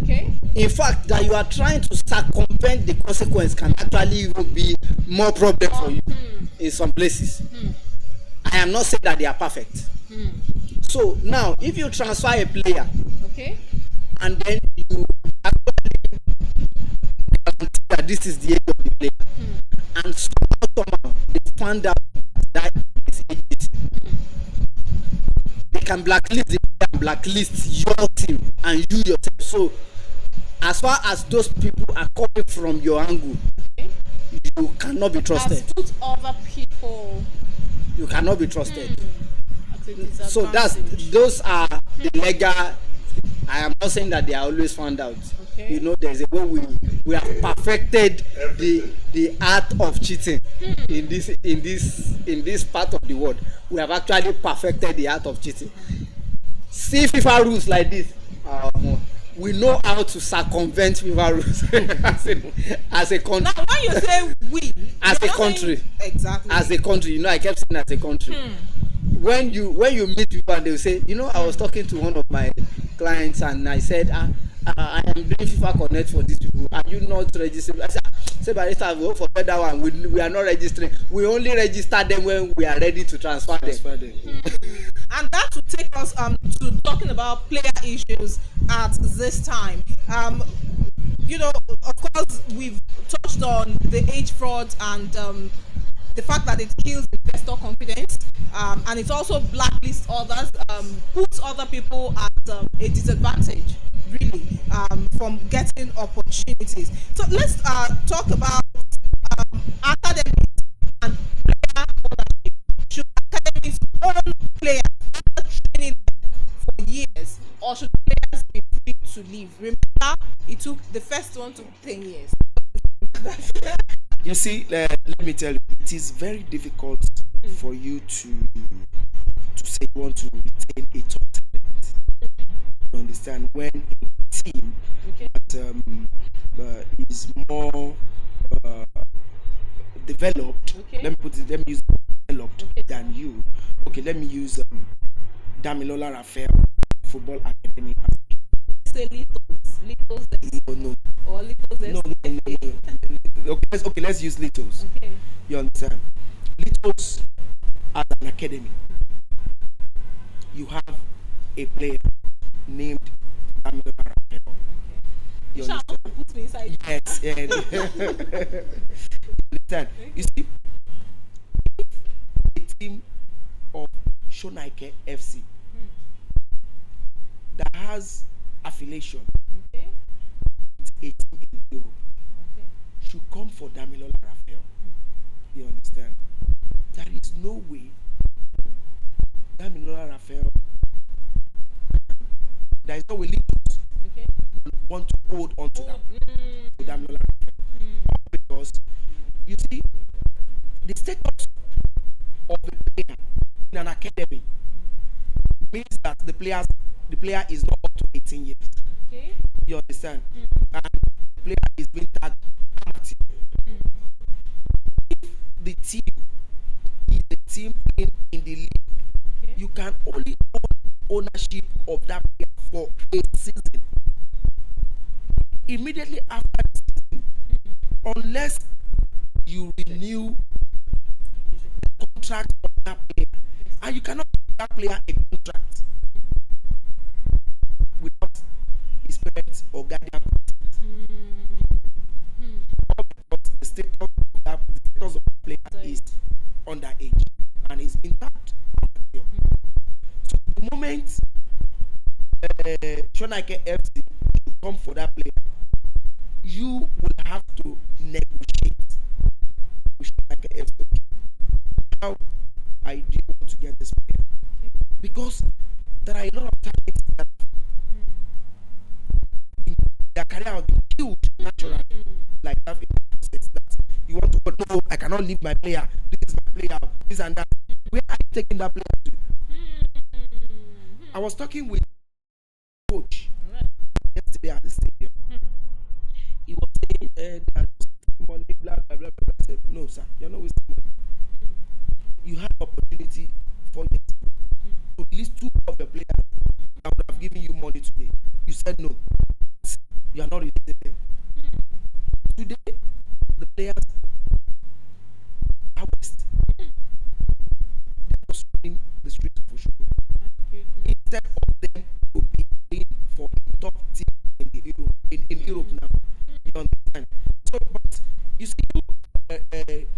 Okay. In fact, that you are trying to circumvent the consequence can actually even be more problem for you in some places. I am not saying that they are perfect. So now, if you transfer a player Okay. and then you actually guarantee that this is the age of the player, and somehow they found out that this age is, they can can blacklist the player and blacklist your team and you yourself. So as far as those people are coming from your angle, you cannot be trusted. Has put other people. You cannot be trusted. At a So those are the legal. I am not saying that they are always found out. Okay. You know, there's a way we have perfected the art of cheating in this part of the world. We have actually perfected the art of cheating. See FIFA rules like this. We know how to circumvent FIFA rules as a country. Now, when you say we, As a country. Exactly. As a country, you know, I kept saying as a country. When you meet people and they will say, you know, I was talking to one of my clients and I said, I am doing FIFA Connect for these people. Are you not registered? I said, Barista, we forget that one. We are not registering. We only register them when we are ready to transfer them. And that will take us to talking about player issues at this time. You know, of course, we've touched on the age fraud and the fact that it kills investor confidence, and it also blacklists others, puts other people at a disadvantage, really, from getting opportunities. So let's talk about academics and player ownership. Should academics own players after training for years, or should players be free to leave? Remember, it took the first one to 10 years. You see, let me tell you, it is very difficult for you to say you want to retain a top talent. You understand? When a team that is more developed, let me use developed than you. Okay, let me use Damilola Raphael Football Academy. Say Lithos. No. Or Lithos. No. Let's use Lithos. Okay. You understand? Lithos as an academy, you have a player named Damilola Raphael. You understand? Put me inside. Yes. You understand? You see, a team of Shonaike FC that has affiliation Okay. with a team in Europe should come for Damilola Raphael. You understand? There is no way Damilola Raphael, there is no way Lithos want to hold on to Damilola Raphael. Because you see, the status of a player in an academy means that the player is not up to 18 years. Okay. You understand? And the player is being tagged amateur. If the team is a team playing in the league, you can only own ownership of that player for a season. Immediately after the season, unless you renew the contract of that player, and you cannot give that player a contract without his parents or guardian consent. Because the status of the player is underage and is being tapped. So the moment Shonaike FC will come for that player, you will have to negotiate with Shonaike FC. How I do want to get this player, because there are a lot of talents that their career has been huge naturally, like that in the process that you want to go, no, I cannot leave my player, this is my player, this and that. Where are you taking that player to? I was talking with coach yesterday at the stadium. He was saying they are wasting money, blah blah blah blah. I said, no sir, you're not wasting money. You have opportunity for years to release two of the players that would have given you money today. You said no. You are not releasing them. Today, the players are waste. They are just running the streets for sure. Instead of them to be playing for the top team in Europe now. You understand? So, but you see, top talent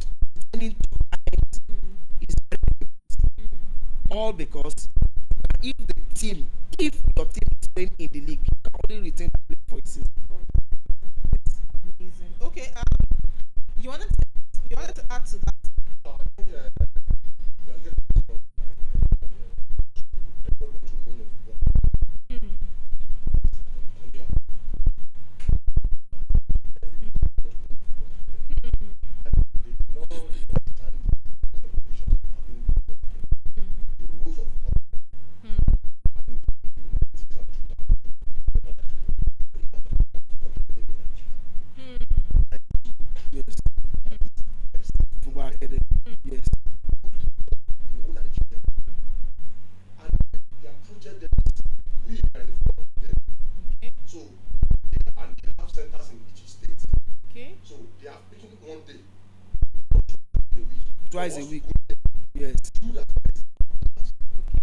is very difficult. All because if the if your team is playing in the league, you can only retain the player for a season. Amazing. Okay. You wanted to add to that. Yes. Football academy. Yes. So, and they have centers in each state. Okay. So they are picking one day, Twice a week. Yes. do that.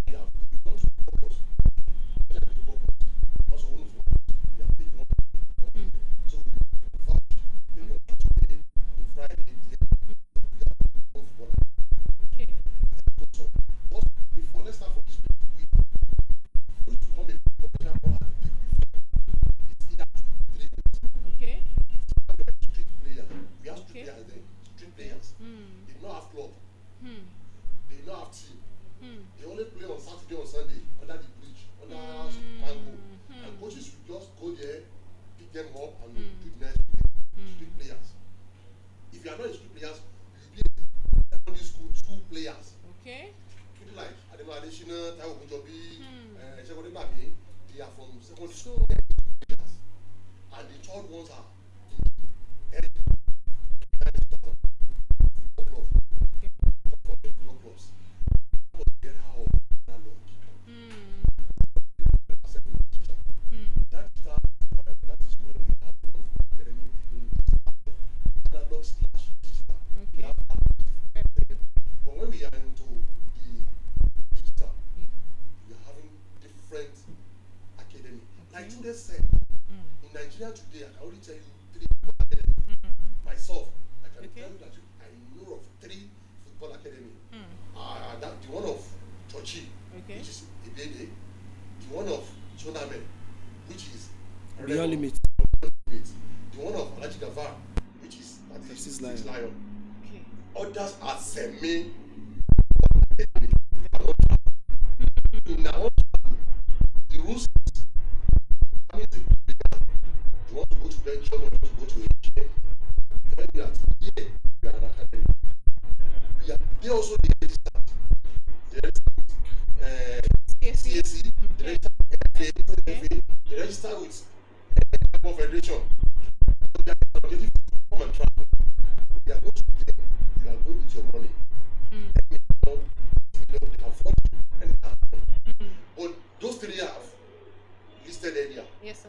They have gone to focus. Also, one of they are picking one day. So, in fact, maybe on Saturday, on Friday, they are going for Okay. so, before let's start from this week, for you to come a professional baller, it's either 3 weeks. Okay. Street player. We have street Okay. players then. Street players. They do not have club. They do not have team. They only play on Saturday or Sunday under the bridge, under mango. And coaches will just go there, pick them up, and do the next street players. If you are not a street players, you will be a secondary school players. Okay. People like Ademo Adesina, Taiwo Ogunjobi, Sekunde Babi, they are from secondary So, school players. And the third ones are okay. But when we are into the digital, we are having different academy. Like Tunde said, in Nigeria today, I can only tell you 3 football academy. Myself, I can Okay. tell you that I know of 3 football academy. That the one of Tochi, Okay. which is Ibede, the one of Tournament, which is Real limit. the one of Alhaji Gafar, which is Six Six Lion. Okay. Others are semi. In our the rules, you want to go to Belgium, you want to go to Asia, tell you that here we are an academy. They also register. CSC. CSC, they register with FA, they register with Football Federation. They are getting to come and travel. You are going to them, you are going with your money. They can afford you anytime. But those 3 have listed earlier. Yes, sir.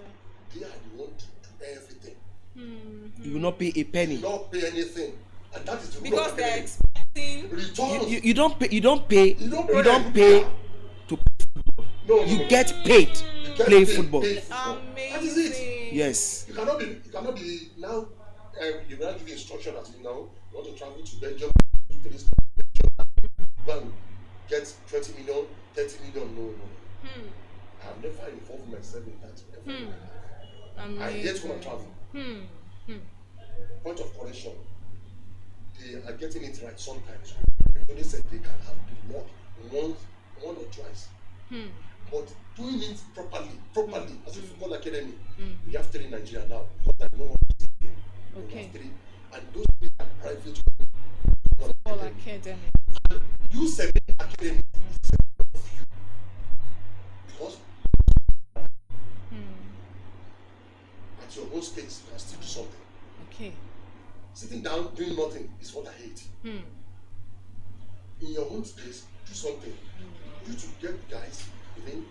They are the one to do everything. You will not pay a penny. You don't pay anything. And that is the rule Because of they're academy. expecting. Returns. You don't pay. You don't pay. You don't pay You don't like pay that. to play football. No, You get paid You get playing paid, football. pay football. That is it. Amazing. Yes. You cannot be now. You cannot give instruction that you know you want to travel to Belgium to this go and get 20 million, 30 million. No. I have never involved myself in that. Ever in my life. I yet want to travel. Point of correction. They are getting it right sometimes. They said they can have the work one or twice. But doing it properly as a football academy, we have 3 in Nigeria now. But I know what to say. We Okay. have 3. And those 3 are private All academy. academy. You 7 academy because at your own space you can still do something. Okay. Sitting down doing nothing is what I hate. In your own space, do something. You to get guys within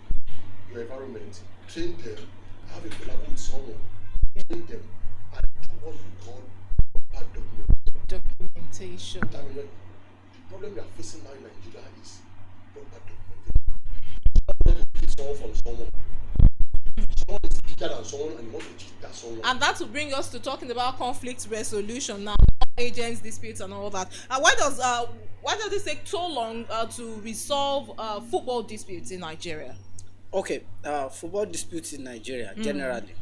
your environment, train them, have a collaboration with someone, train them, and do what we call proper documentation. Documentation. I mean, the problem we are facing now in Nigeria is proper documentation. You want to cheat someone from someone. Someone is bigger than someone and you want to cheat that someone. And that will bring us to talking about conflict resolution now, agents, disputes, and all that. Why does it take so long to resolve football disputes in Nigeria? Okay, football disputes in Nigeria generally,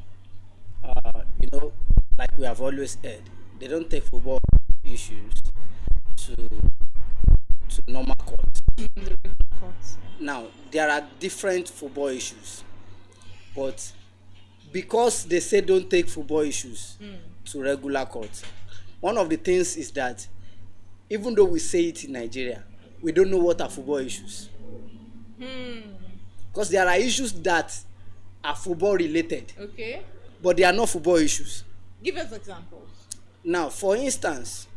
you know, like we have always heard, they don't take football issues to normal court. Courts. Now there are different football issues, but because they say don't take football issues to regular court, one of the things is that even though we say it in Nigeria, we don't know what are football issues. Because there are issues that are football related, Okay. but they are not football issues. Give us examples. Now, for instance,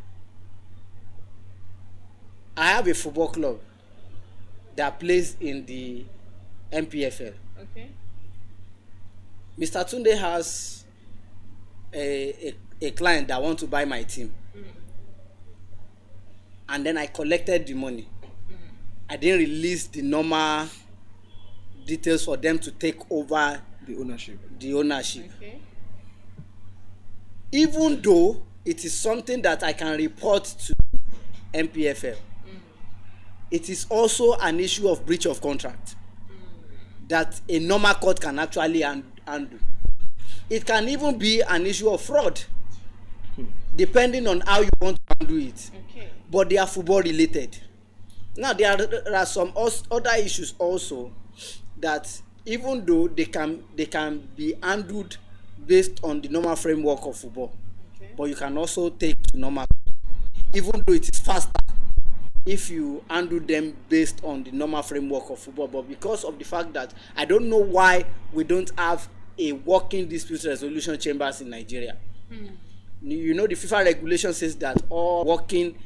I have a football club that plays in the MPFL. Okay. Mr. Tunde has a client that want to buy my team. And then I collected the money. I didn't release the normal details for them to take over The ownership. the ownership. Okay. Even though it is something that I can report to MPFL, it is also an issue of breach of contract that a normal court can actually handle. It can even be an issue of fraud, depending on how you want to handle it. Okay. But they are football related. Now there are some other issues also that even though they can be handled based on the normal framework of football, Okay. but you can also take to normal, even though it is faster if you handle them based on the normal framework of football. But because of the fact that I don't know why we don't have a working dispute resolution chambers in Nigeria. You know, the FIFA regulation says that all working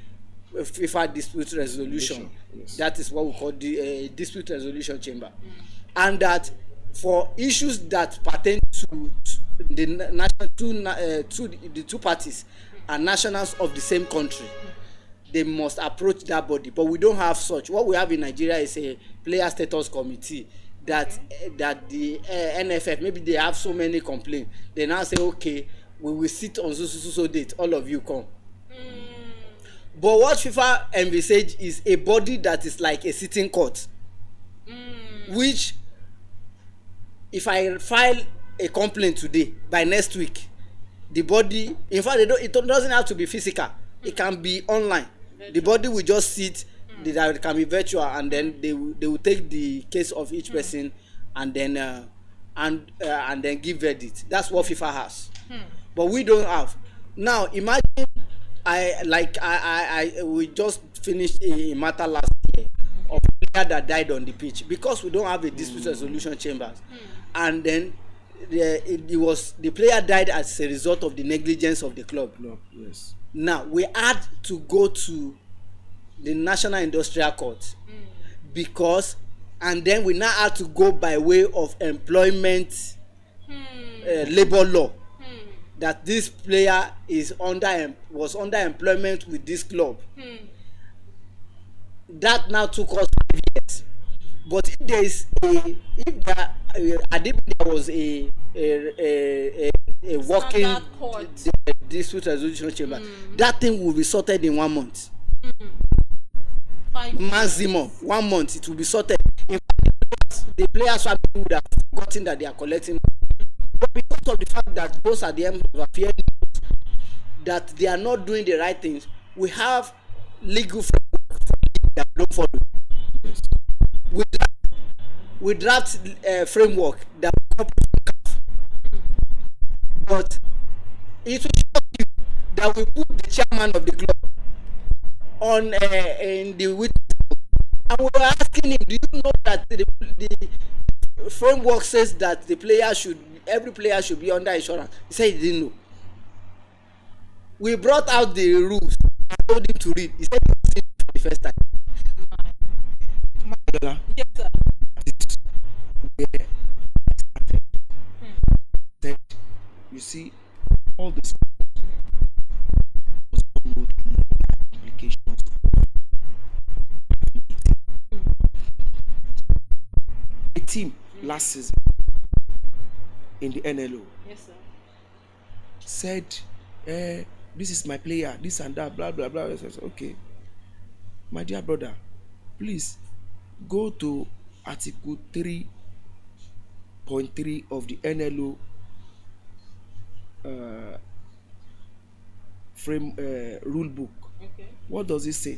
FIFA dispute resolution, Yes. that is what we call the dispute resolution chamber, and that for issues that pertain to the the two parties are nationals of the same country, they must approach that body. But we don't have such. What we have in Nigeria is a player status committee that that the NFF, maybe they have so many complaints, they now say, okay, we will sit on so date, all of you come. But what FIFA envisage is a body that is like a sitting court, which if I file a complaint today, by next week the body, in fact it doesn't have to be physical, it can be online. The body will just sit, it can be virtual, and then they will take the case of each person and then give verdict. That's what FIFA has. But we don't have. Now imagine we just finished a matter last year of a player that died on the pitch because we don't have a dispute resolution chambers, and then the player died as a result of the negligence of the club. Yes. Now we had to go to the National Industrial Court because, and then we now had to go by way of employment labor law, that this player was under employment with this club. That now took us 5 years. But I think there was a working dispute resolution chamber, that thing will be sorted in 1 month. 5 Maximum 1 month it will be sorted. In fact, the players would have forgotten that they are collecting money. But because of the fact that those are the end of affair, that they are not doing the right things, we have legal framework that don't follow. Yes. We draft framework that will CAF. But it will shock you that we put the chairman of the club on in the witness, and we were asking him, do you know that the framework says that every player should be under insurance? He said he didn't know. We brought out the rules and told him to read. He said he was reading for the first time. Yes, sir. Where that you see all this was all implications. A team last season in the NLO Yes, sir. said, this is my player, this and that, blah blah blah. I said, okay, my dear brother, please go to Article 3 point 3 of the NLO frame rule book. Okay. What does it say?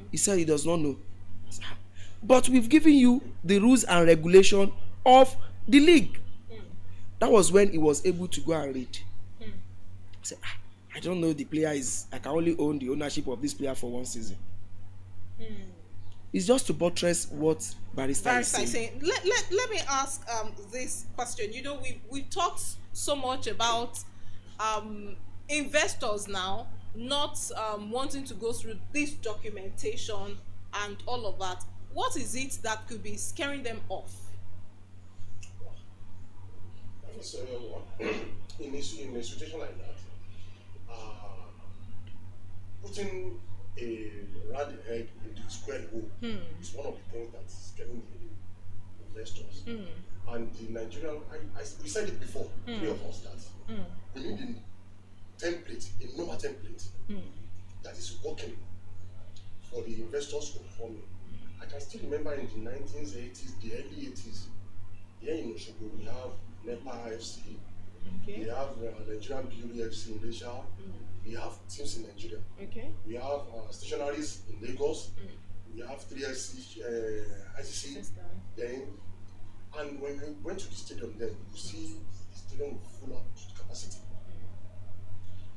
He said he does not know. But we've given you the rules and regulation of the league. That was when he was able to go and read. He said, I don't know, the player is, I can only own the ownership of this player for one season. It's just to buttress what Barrister is saying. Let me ask this question. You know, we talked so much about investors now not wanting to go through this documentation and all of that. What is it that could be scaring them off? So, in a situation like that, putting a round egg into a square hole is one of the things that's scaring the investors. And the Nigerian, we said it before, three of us, that we need a template, a normal template that is working for the investors to come in. I can still remember in the 1980s, the early 80s, here in Osogbo, we have NEPA FC, we have Nigerian Beauty FC in Asia, we have teams in Nigeria, we have stationaries in Lagos, we have 3SC, ICC, then, and when we went to the stadium then, you see the stadium full up to capacity.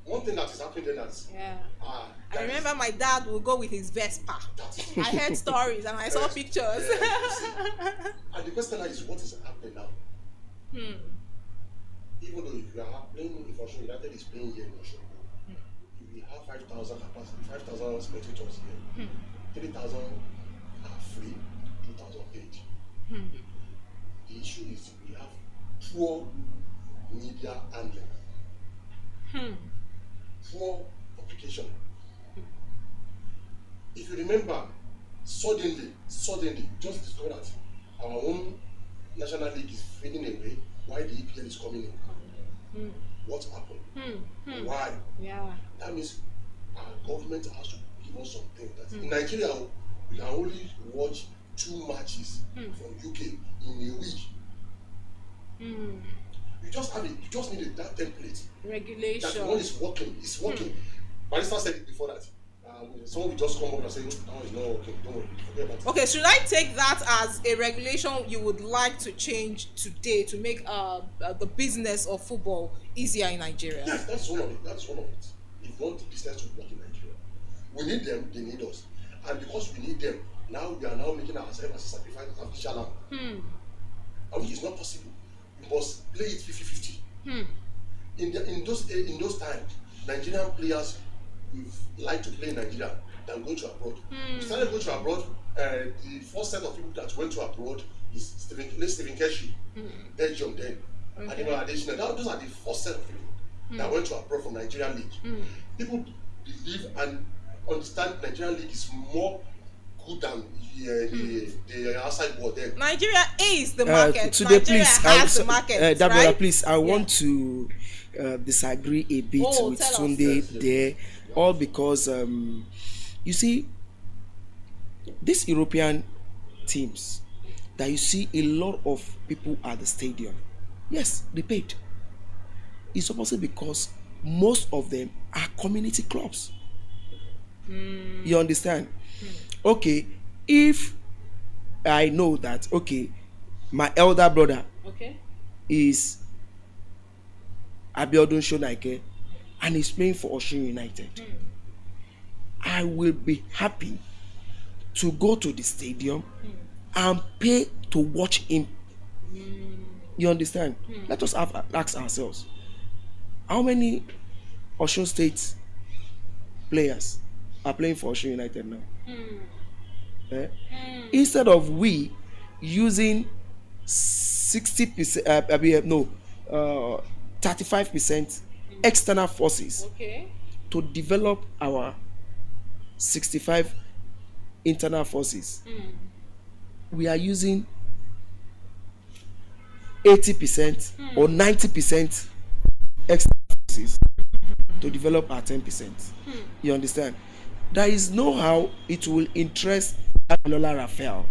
One thing that is happening then is, I remember my dad would go with his Vespa. I heard stories and I saw pictures. And the question now is, what is happening now? Even though if you are playing, if Osun United is playing here in Osogbo, if we have 5,000 capacity, 5,000 spectators here, 3,000 are free, 2,000 paid. The issue is we have poor media handling, poor publication. If you remember, suddenly, just discover that our own National League is fading away while the EPL is coming in. What happened? Why? That means our government has to give us something. That in Nigeria, we can only watch 2 matches from UK in a week. You just have it. You just need that template. Regulation. That one is working. It's working. Barrister said it before that. Someone will just come up and say, "No, it's not working. Don't worry. Forget about it." Okay, should I take that as a regulation you would like to change today to make the business of football easier in Nigeria? Yes, that's one of it. That's one of it. If you want the business to work in Nigeria, we need them. They need us, and because we need them, now we are now making ourselves as a sacrifice of artificial lamb. And which is not possible. You must play it 50-50. In those times, Nigerian players like to play in Nigeria than going to abroad. We started going to abroad. The first set of people that went to abroad is Stephen Keshi, Belgium then. And additional, those are the first set of people that went to abroad from Nigerian league. People believe and understand Nigerian league is more good than the outside world then. Nigeria is the market. Today, Nigeria please, has the market, Dabiola, right? please, I want to disagree a bit with Tunde there. All because you see, these European teams that you see a lot of people at the stadium, yes, they paid. It's supposed because most of them are community clubs. You understand? Okay, if I know that, okay, my elder brother is Abiodun Shonaike and he's playing for Osun United, I will be happy to go to the stadium and pay to watch him. You understand? Let us ask ourselves, how many Osun State players are playing for Osun United now? Instead of we using 60%, 35% external forces to develop our 65 internal forces, we are using 80% or 90% external forces to develop our 10%. You understand? There is no how it will interest Lola Raphael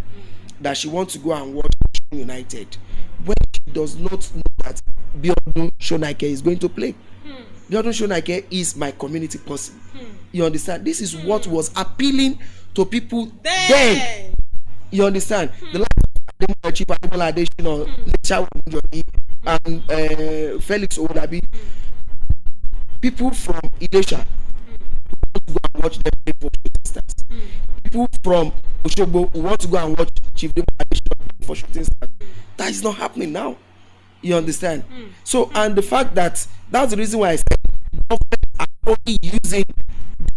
that she wants to go and watch United when she does not know that Biodun Shonaike is going to play. Biodun Shonaike is my community person. You understand? This is what was appealing to people then. You understand? The last Chief Ademola Adesina, Lecha Ogunjobi, and Felix Owolabi, people from Ilesha want to go and watch them play for Shooting Stars. People from Osogbo who want to go and watch Chief Ademola Adesina play for Shooting Stars. That is not happening now. You understand? So, and the fact that that's the reason why I said government are only using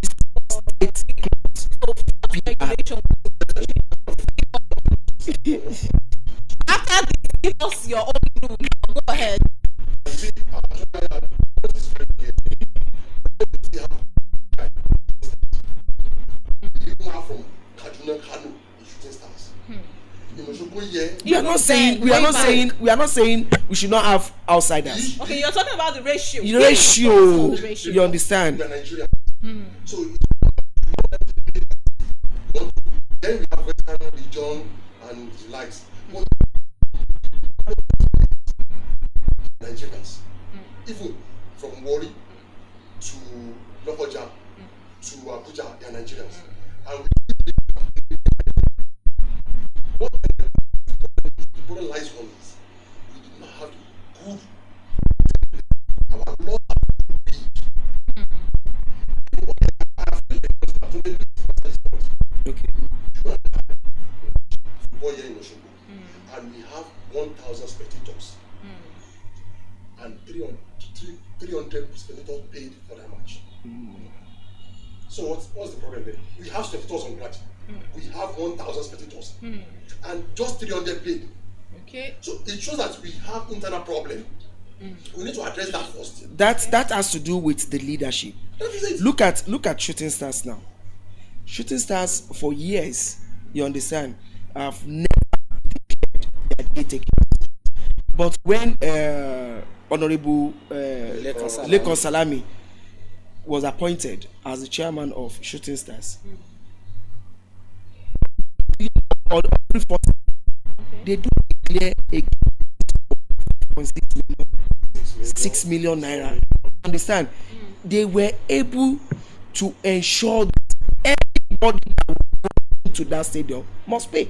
this state clause. Regulation. After this, give us your own rule. Go ahead. From Kaduna Kano, the Shooting Stars. We are not saying we should not have outsiders. Okay, you're talking about the ratio. The ratio. You understand? So then we have Western region and the likes. Nigerians, even from Warri to Lokoja to Abuja, they are Nigerians. And what the problem lies on is we did not have good. Our law big. Okay. Football here in Osogbo, and we have 1,000 spectators, and 300 spectators paid for that match. So what's the problem there? We have spectators on ground. We have 1,000 spectators, and just 300 paid. Okay. So it shows that we have internal problem. We need to address that first. That has to do with the leadership. That is it. Look at Shooting Stars now. Shooting Stars for years, you understand, have never declared their day taking. But when Honorable Lekon Salami was appointed as the chairman of Shooting Stars, they do declare a 6 million naira. Understand? They were able to ensure that everybody that will go to that stadium must pay.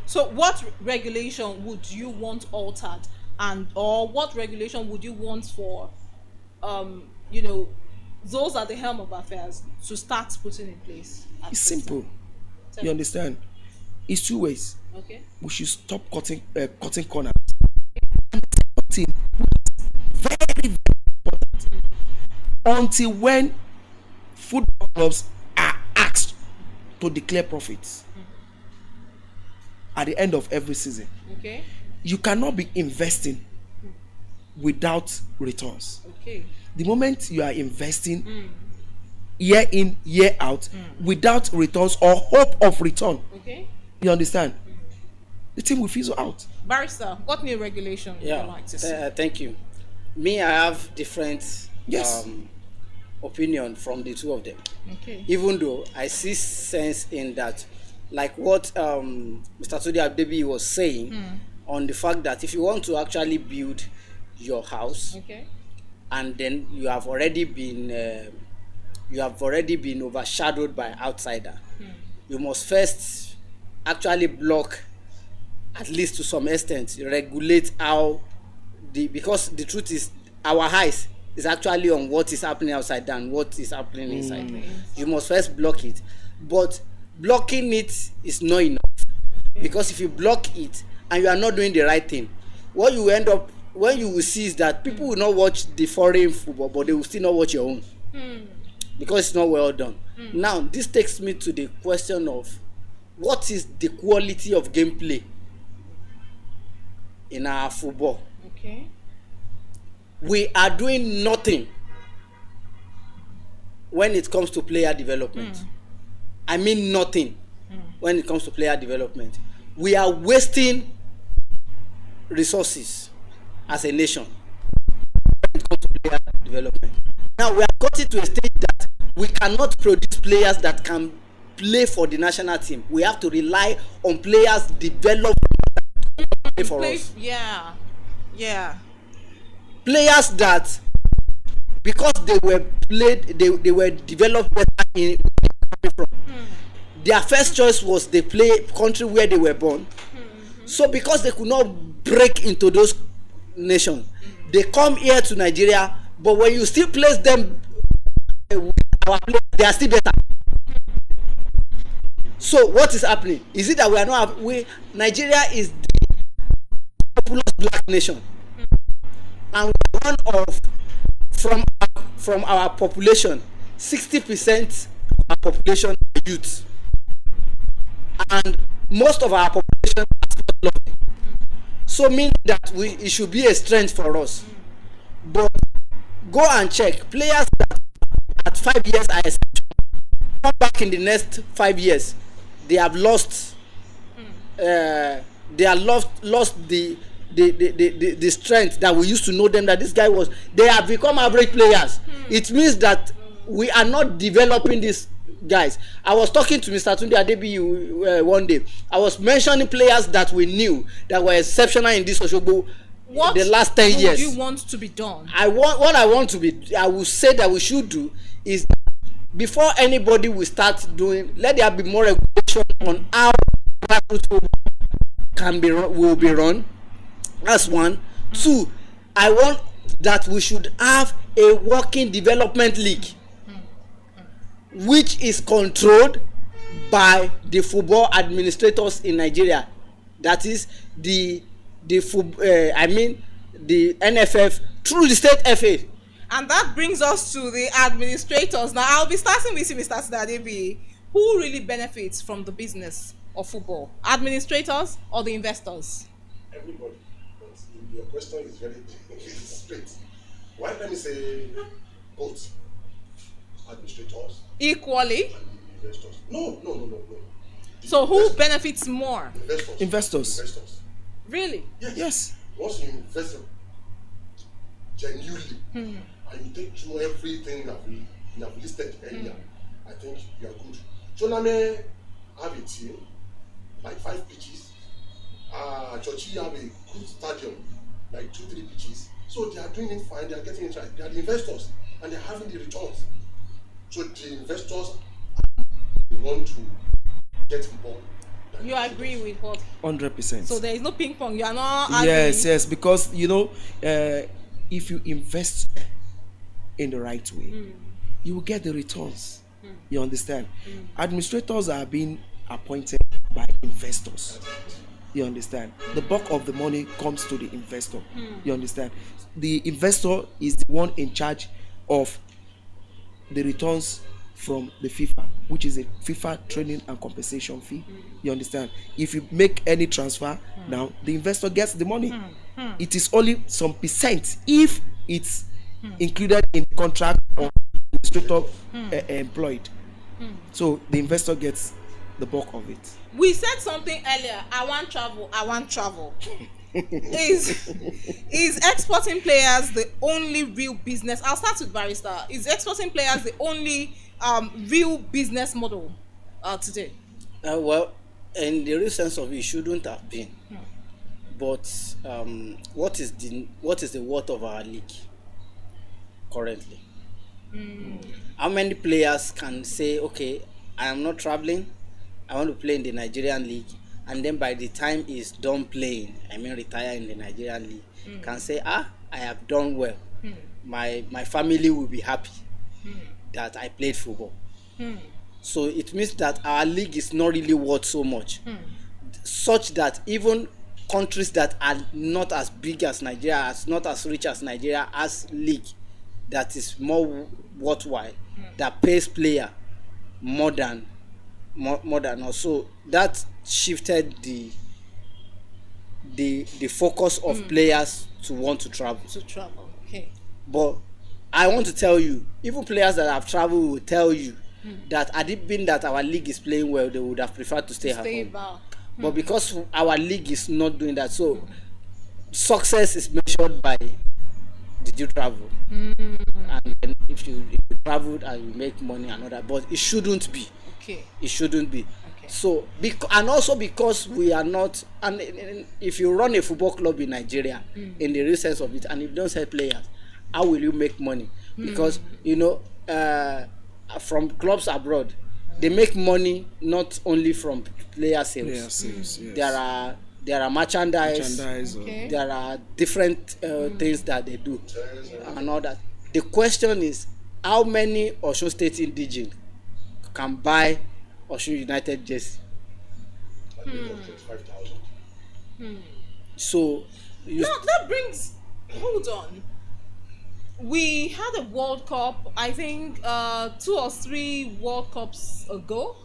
So what regulation would you want altered, and or what regulation would you want for those at the helm of affairs to start putting in place? It's simple. You understand? It's two ways. Okay. We should stop cutting corners. And something very, very important. Until when football clubs are asked to declare profits at the end of every season. Okay. You cannot be investing without returns. Okay. The moment you are investing year in, year out, without returns or hope of return, Okay. you understand? The team will fizzle out. Barrister, what new regulation would you like to see? Thank you. Me, I have different Yes. opinion from the two of them. Okay. Even though I see sense in that, like what Mr. Todi Abdebi was saying on the fact that if you want to actually build your house, Okay. and then you have already been overshadowed by outsider, you must first actually block, at least to some extent, regulate how because the truth is our eyes is actually on what is happening outside than what is happening inside. You must first block it, but blocking it is not enough, because if you block it and you are not doing the right thing, what you end up, when you will see is that people will not watch the foreign football, but they will still not watch your own because it's not well done. Now this takes me to the question of what is the quality of gameplay in our football. Okay. We are doing nothing when it comes to player development. I mean nothing when it comes to player development. We are wasting resources as a nation when it comes to player development. Now we have gotten to a stage that we cannot produce players that can play for the national team. We have to rely on players developed play for us. Yeah. Yeah. Players that, because they were developed better in where they come from. Their first choice was they play country where they were born. So because they could not break into those nations, they come here to Nigeria. But when you still place them with our players, they are still better. So what is happening? Is it that we are not? Nigeria is the populous black nation, and we are one of from our population, 60% of our population are youth, and most of our population are sport loving. So mean that it should be a strength for us. But go and check players that at 5 years are exceptional. Come back in the next 5 years, they have lost. They are lost the strength that we used to know them, that this guy was. They have become average players. It means that we are not developing these guys. I was talking to Mr. Tunde Adebiyi one day. I was mentioning players that we knew that were exceptional in this Osogbo the last 10 years. What do you want to be done? I will say that we should do is, before anybody will start doing, let there be more regulation on how grassroots football will be run. That's one. Two, I want that we should have a working development league, which is controlled by the football administrators in Nigeria. That is the NFF through the state FA. And that brings us to the administrators. Now, I'll be starting with you, Mr. Sidadebi. Who really benefits from the business of football? Administrators or the investors? Everybody. But your question is very straight. Why let me say both administrators Equally? and investors? No. So who benefits more? Investors. Really? Yes. Once you invest genuinely and you take through everything that we have listed earlier, I think you are good. Choname have a team, like 5 pitches. Chochi have a good stadium, like 2-3 pitches. So they are doing it fine, they are getting it right. They are the investors and they are having the returns. So the investors want to get involved. You agree with what? 100%. So there is no ping pong. You are not arguing. Yes, because if you invest in the right way, you will get the returns. You understand? Administrators are being appointed by investors. You understand? The bulk of the money comes to the investor. You understand? The investor is the one in charge of the returns from the FIFA, which is a FIFA training and compensation fee. You understand? If you make any transfer now, the investor gets the money. It is only some percent if it's included in the contract or administrator employed. So the investor gets the bulk of it. We said something earlier. I want travel. Is exporting players the only real business? I'll start with Barrister. Is exporting players the only real business model today? Well, in the real sense of it, shouldn't have been. But what is the worth of our league currently? How many players can say, okay, I am not traveling, I want to play in the Nigerian league, and then by the time he's done playing, retire in the Nigerian league, can say, I have done well. My family will be happy that I played football. So it means that our league is not really worth so much, such that even countries that are not as big as Nigeria, not as rich as Nigeria, has league that is more worthwhile, that pays player more than us. So that shifted the focus of players to want to travel. Okay. But I want to tell you, even players that have traveled will tell you that had it been that our league is playing well, they would have preferred to stay at home. Back. But because our league is not doing that, so success is measured by, did you travel? And then if you traveled and you make money and all that, but it shouldn't be. Okay. It shouldn't be. Okay. So, and also because we are not, and if you run a football club in Nigeria, in the real sense of it, and if you don't sell players, how will you make money? Because from clubs abroad, they make money not only from player sales. Player sales, yes. There are merchandise. Okay. There are different things that they do and all that. The question is, how many Osun State indigene can buy Osun United jersey? 25,000. So Now that brings, hold on. We had a World Cup, I think 2 or 3 World Cups ago,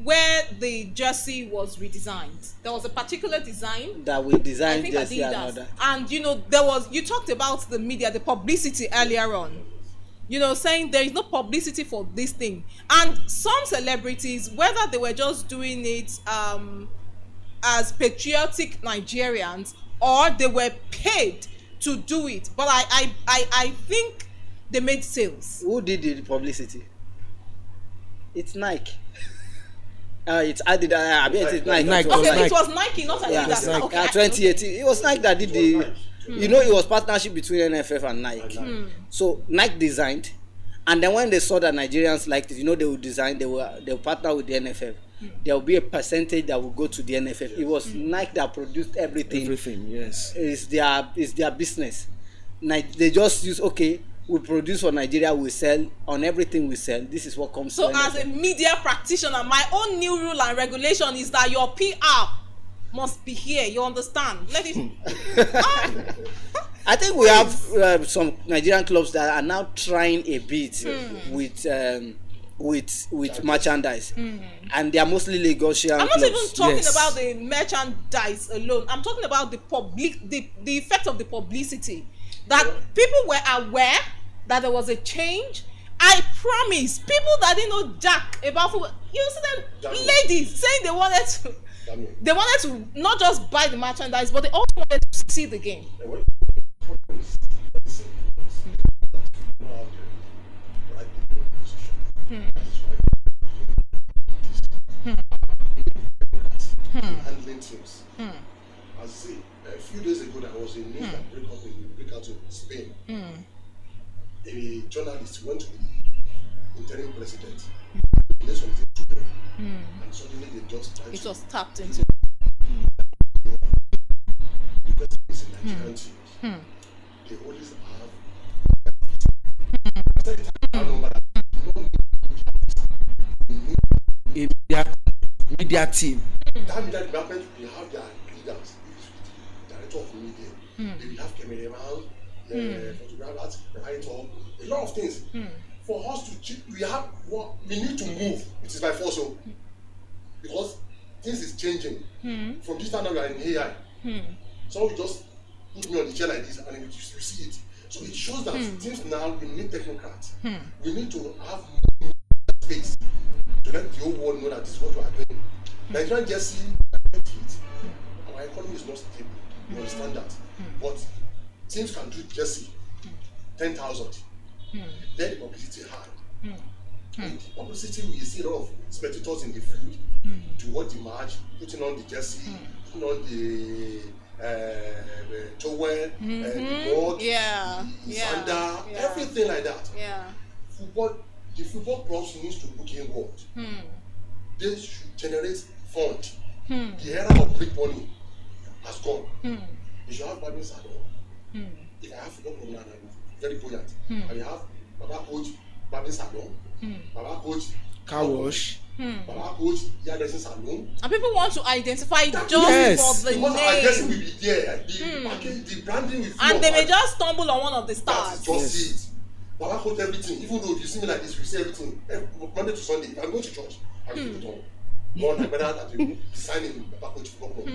where the jersey was redesigned. There was a particular design that we I designed think jersey and all Adidas. that. And you talked about the media, the publicity earlier on. Saying there is no publicity for this thing. And some celebrities, whether they were just doing it as patriotic Nigerians or they were paid to do it, but I think they made sales. Who did the publicity? It's Nike. It's Adidas. I mean, it's Nike. Nike. Okay, Nike. it was Nike, not Adidas. Nike. Okay, 2018. It was Nike that did the. It was partnership between NFF and Nike. So Nike designed, and then when they saw that Nigerians liked it, they would design. They will partner with the NFF. There will be a percentage that will go to the NFF. It was Nike that produced everything. Everything, yes. It's their business. They just use, okay, we produce for Nigeria, we sell on everything we sell. This is what comes. So to as NFF. a media practitioner, my own new rule and regulation is that your PR must be here. You understand? Let it. I think we have some Nigerian clubs that are now trying a bit with merchandise, and they are mostly Lagosian I'm not clubs. even talking Yes. about the merchandise alone. I'm talking about the effect of the publicity. That people were aware that there was a change. I promise, people that didn't know jack about football, you see them Damn. ladies saying they wanted to, Damn. they wanted to not just buy the merchandise, but they also wanted to see the game. Handling teams. I say a few days ago there was a news that break out in Spain. A journalist went to the interim president, did something to them, and suddenly they just tried It to was tapped into. because it's in Nigerian teams. They always have I said it number that A media team. that media department will have their leaders, director of media, they will have cameraman, photographers, writer, a lot of things. For us to we need to move. It is by force, so because things is changing. From this time now we are in AI. So we just put me on the chair like this and you see it. So it shows that things now we need technocrats. We need to have more space to let the whole world know that this is what we are doing. Nigerian jersey, our economy is not stable. You understand that? But teams can do jersey 10,000. Let the publicity high. And the publicity, we see a lot of spectators in the field to watch the match, putting on the jersey, putting on the towel, the mug, the sandal, everything like that. The football clubs needs to put in work. They should generate fund. The era of big money has gone. You should have Babin Salon. If I have football club now, I'm very buoyant. And you have Baba Coach, Babin Salon, Baba Coach, Car wash. Baba Coach, Yadressing Salon. And people want to identify just Yes. for the Because our jersey name. will be there, the package, the branding will And they may just stumble on one of the That's stars. just it. Baba Coach everything. Even though if you see me like this, you see everything. Monday to Sunday, if I'm going to church, I will keep it on. One, I better that you sign in Baba Coach football club.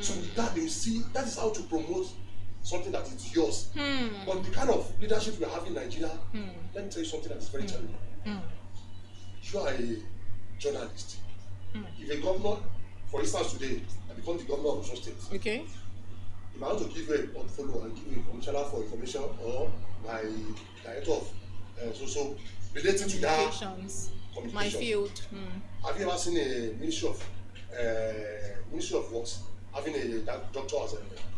So with that, they will see that is how to promote something that is yours. But the kind of leadership we have in Nigeria, let me tell you something that is very terrible. You are a journalist. If a governor, for instance today, I become the governor of Osun State. Okay. If I want to give you a portfolio and give you a commissioner for information or my director of so relating to that Communications. My communication, field. Have you ever seen a Ministry of Works having that doctor as a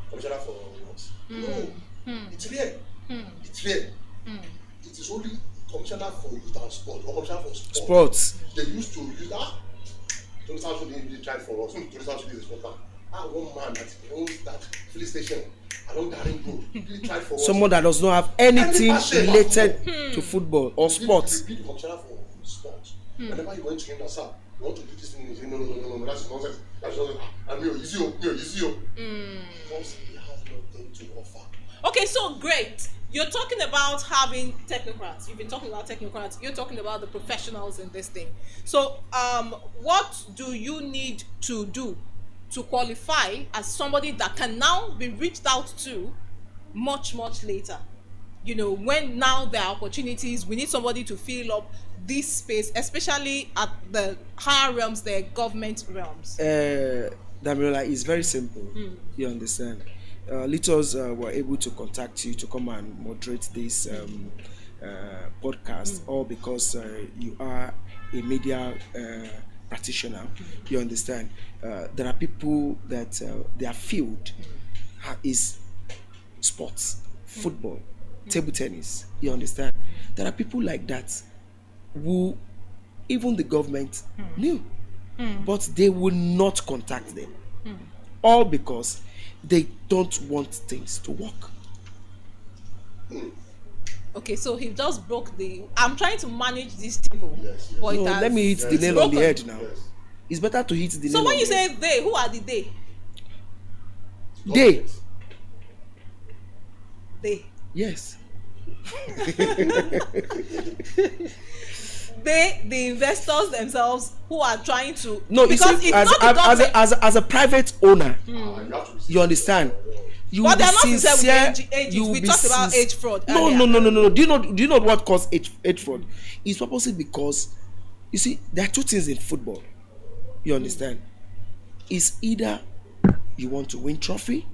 commissioner for works? No, it's rare. It's rare. It is only commissioner for youth and sport or commissioner for Sports. They used to use that. Tony Sancho didn't try for us. Tony Sancho is responsible. One man that owns that filling station along the ring road. He really tried for us. Someone that does not have anything related football. to football or sports. He be the commissioner for sports. Whenever you went to him, that sir, you want to do this thing, he say no, that's nonsense. That's nonsense. And me, easy. Because he has nothing to offer. Okay, so great. You're talking about having technocrats. You've been talking about technocrats. You're talking about the professionals in this thing. So, what do you need to do to qualify as somebody that can now be reached out to much later? You know, when now there are opportunities, we need somebody to fill up this space, especially at the higher realms, the government realms. Damilola, is very simple. You understand? Lithos were able to contact you to come and moderate this podcast, all because you are a media practitioner. You understand? There are people that their field is sports, football, table tennis. You understand? There are people like that who even the government knew, but they will not contact them, all because they don't want things to work. Okay, so he just broke the. I'm trying to manage this table. Yes. But No, let me hit the nail on the head now. Yes. It's better to hit the nail. So when on you the head. say they, who are the they? They, They. yes, They, the investors themselves, who are trying to. no, you because see, it's as, not the government. as a private owner, You have to be you understand. You But will they are not be sincere sincere. with ages. You will We be talked about sinc- age fraud No, earlier. no. Do you know what causes age fraud? It's purposely because you see there are two things in football. You understand? It's either you want to win trophy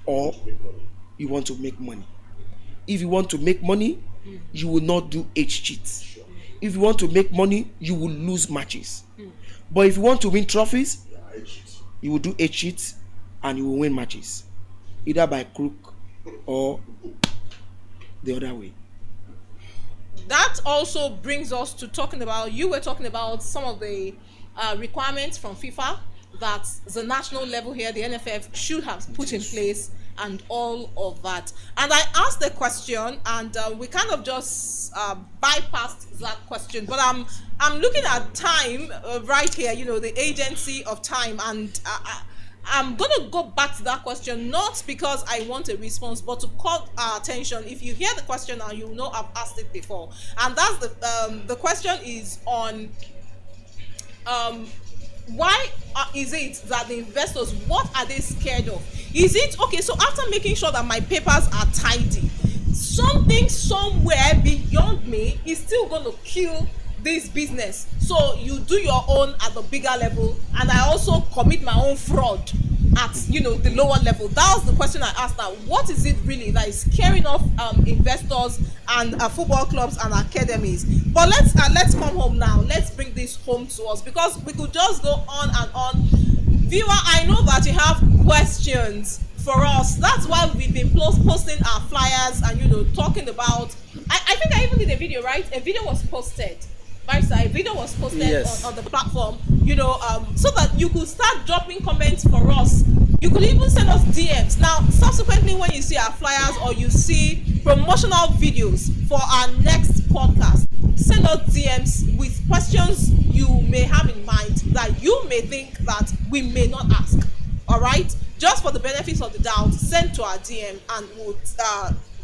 or you want to make money. If you want to make money, you will not do age cheats. If you want to make money, you will lose matches. But if you want to win trophies, you will do age cheats and you will win matches, either by crook or the other way. That also brings us to talking about. You were talking about some of the requirements from FIFA that the national level here, the NFF, should have put in place, and all of that. And I asked the question, and we kind of just bypassed that question. But I'm looking at time right here. You know, the agency of time, and I'm going to go back to that question, not because I want a response, but to call our attention. If you hear the question now, you know I've asked it before, and that's the question is on why is it that the investors, what are they scared of? Is it okay? So after making sure that my papers are tidy, something somewhere beyond me is still going to kill this business. So you do your own at the bigger level, and I also commit my own fraud at the lower level. That was the question I asked. Now, what is it really that is scaring off investors and football clubs and academies? But let's come home now. Let's bring this home to us, because we could just go on and on. Viewer, I know that you have questions for us. That's why we've been posting our flyers and talking about. I think I even did a video, right? A video was posted. A video was posted Yes. on the platform, so that you could start dropping comments for us. You could even send us DMs. Now, subsequently, when you see our flyers or you see promotional videos for our next podcast, send us DMs with questions you may have in mind that you may think that we may not ask. All right? Just for the benefits of the doubt, send to our DM and we'll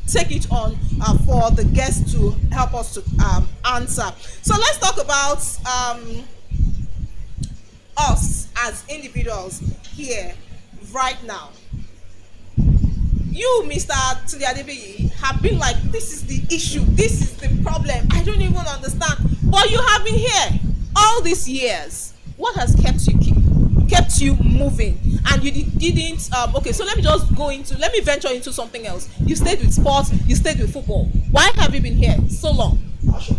take it on for the guests to help us to answer. So let's talk about us as individuals here right now. You, Mr. Tunde Adebayi, have been like, this is the issue, this is the problem, I don't even understand. But you have been here all these years. What has kept you moving? And you didn't okay, so let me venture into something else. You stayed with sports, you stayed with football. Why have you been here so long? Passion.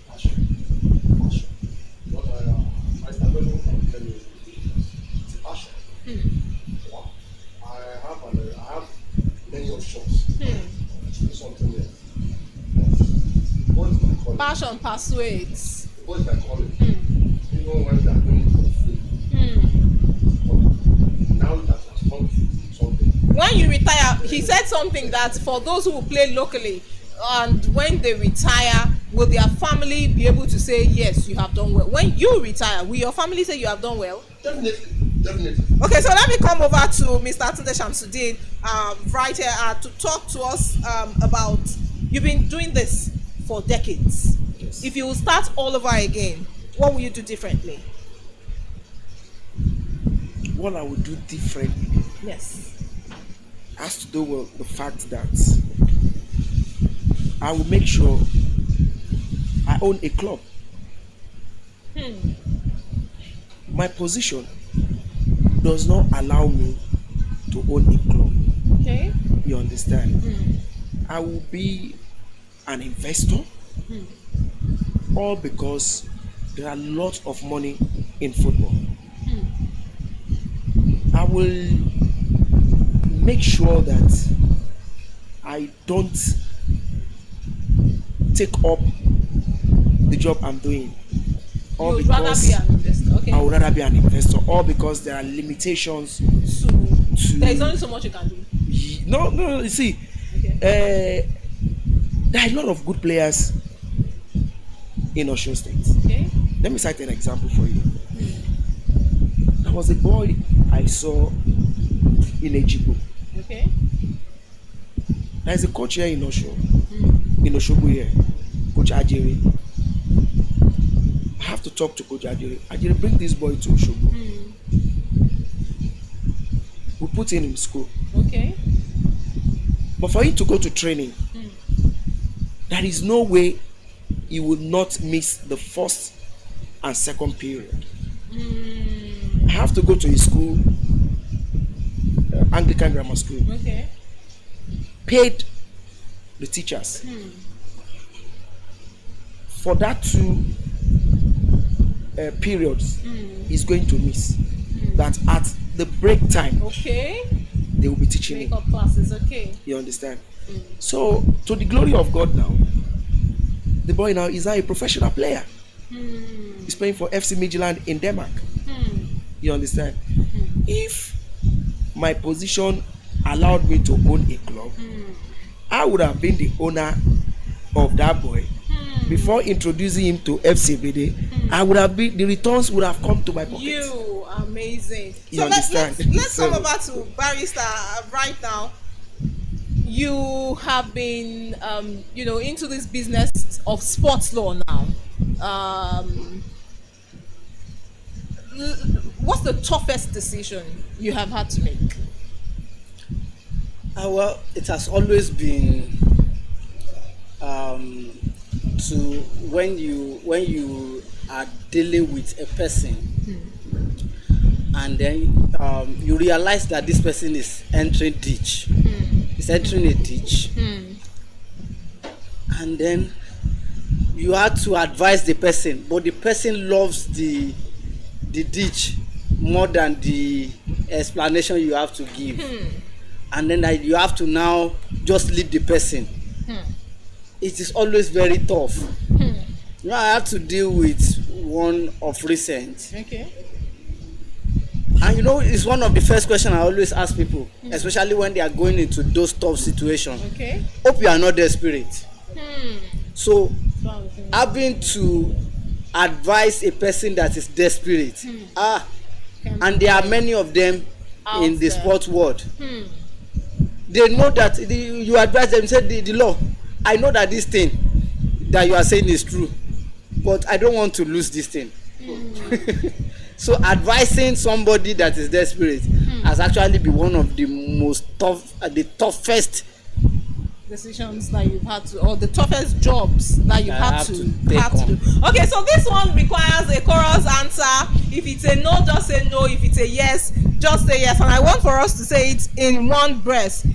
Passion. of shots. Do something there. What is my calling? Passion persuades. What is my calling? Even when they are doing it for free. But now that has come to something. When you retire, he said something that for those who play locally, and when they retire, will their family be able to say, yes, you have done well? When you retire, will your family say you have done well? Definitely, definitely. Okay, so let me come over to Mr. Tunde Shamsuddin right here to talk to us about, you've been doing this for decades. Yes. If you will start all over again, what will you do differently? What I would do differently Yes. has to do with the fact that I will make sure I own a club. My position does not allow me to own a club. Okay. You understand? I will be an investor, all because there are lots of money in football. I will make sure that I don't take up the job I'm doing, You would rather be an investor. Okay. I would rather be an investor, or because there are limitations So to. there is only so much you can do. No. You see, Okay. there are a lot of good players in Osun State. Okay. Let me cite an example for you. There was a boy I saw in Ejibo. Okay. There is a coach here in Osun, in Osogbo here, Coach Ajere. I have to talk to Coach Ajere. Ajere, bring this boy to Osogbo. We put him in school. Okay. But for him to go to training, there is no way he would not miss the first and second period. I have to go to his school, Anglican Grammar School, Okay. paid the teachers for that 2 periods he's going to miss. That at the break time, Okay. they will be teaching him. Makeup classes. Okay. You understand? So, to the glory of God now, the boy now is now a professional player. He's playing for FC Midtjylland in Denmark. You understand? If my position allowed me to own a club, I would have been the owner of that boy. Before introducing him to FC BD, I would have been, the returns would have come to my pocket. You amazing. You So understand? let's So- come over to Barrister right now. You have been into this business of sports law now. What's the toughest decision you have had to make? Well, it has always been to when you are dealing with a person, and then you realize that this person is entering ditch, is entering a ditch, and then you have to advise the person, but the person loves the ditch more than the explanation you have to give. And then you have to now just leave the person. It is always very tough. You know, I had to deal with one of recent, Okay. and it's one of the first questions I always ask people, especially when they are going into those tough situations. Okay. Hope you are not desperate. So having to advise a person that is desperate, and there are many of them Out in the there. sports world. They know that you advise them, say the law, I know that this thing that you are saying is true, but I don't want to lose this thing. So advising somebody that is desperate has actually been one of the most the toughest Decisions that you've had to, or the toughest jobs that you've I had have to to take on. do. Okay, so this one requires a chorus answer. If it's a no, just say no. If it's a yes, just say yes. And I want for us to say it in one breath.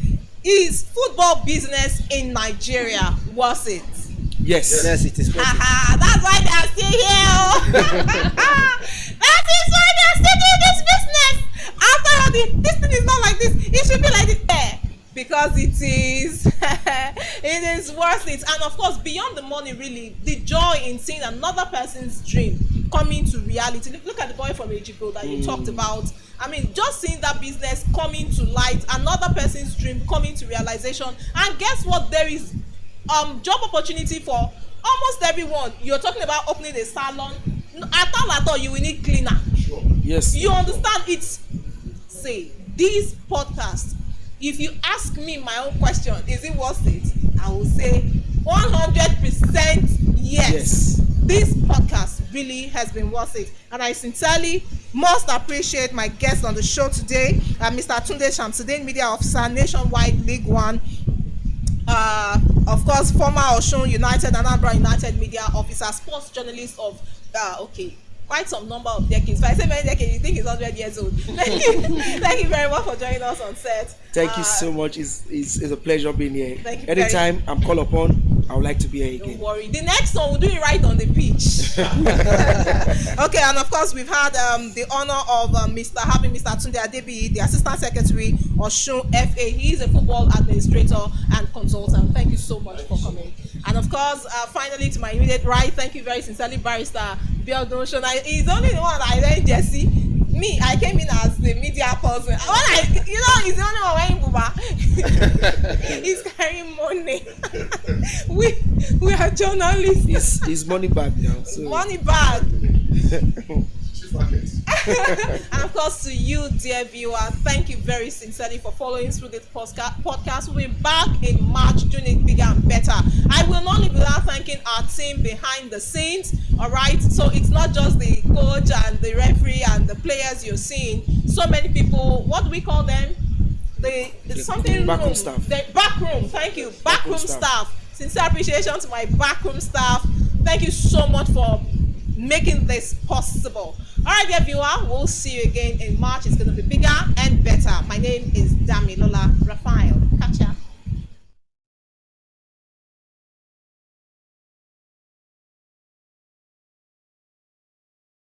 Is football business in Nigeria worth it? Yes. Yes, it is possible. Haha, that's why they are still here. That is why they are still doing this business. After all, this thing is not like this. It should be like this. because it is it is worth it. And of course, beyond the money, really, the joy in seeing another person's dream coming to reality. Look at the boy from Ejigbo that you talked about. I mean, just seeing that business coming to light, another person's dream coming to realization. And guess what? There is job opportunity for almost everyone. You're talking about opening a salon. At all, you will need cleaner. Sure. Yes. You understand? It's say this podcast. If you ask me my own question, is it worth it? I will say 100% yes. This podcast really has been worth it, and I sincerely must appreciate my guest on the show today, Mr. Tunde Shamsuddin, Media Officer, Nationwide League One. Of course, former Osun United, Anambra United Media Officer, sports journalist of quite some number of decades. If I say many decades, you think he's 100 years old. Thank you very much for joining us on set. Thank you so much. It's a pleasure being here. Thank you. Anytime I'm called upon, I would like to be here again. Don't worry. The next one, we'll do it right on the pitch. Okay, and of course, we've had the honor of having Mr. Tunde Adebi, the Assistant Secretary of Osun FA. He is a football administrator and consultant. Thank you so much for coming. And of course, finally, to my immediate right, thank you very sincerely, Barrister Biodun Shona. He's only the one I learned, Jesse. Me, I came in as the media person. He's the only one wearing buba. He's carrying money. we are journalists. He's money bag now. So. Money bag. Chief market. And of course, to you, dear viewer, thank you very sincerely for following through this podcast. We'll be back in March doing it bigger and better. I will not leave without thanking our team behind the scenes. All right, so it's not just the coach and the referee and the players you're seeing. So many people. What do we call them? The backroom staff. The backroom. Thank you, backroom staff. Sincere appreciation to my backroom staff. Thank you so much for making this possible. All right, dear viewer, we'll see you again in March. It's going to be bigger and better. My name is Damilola Raphael.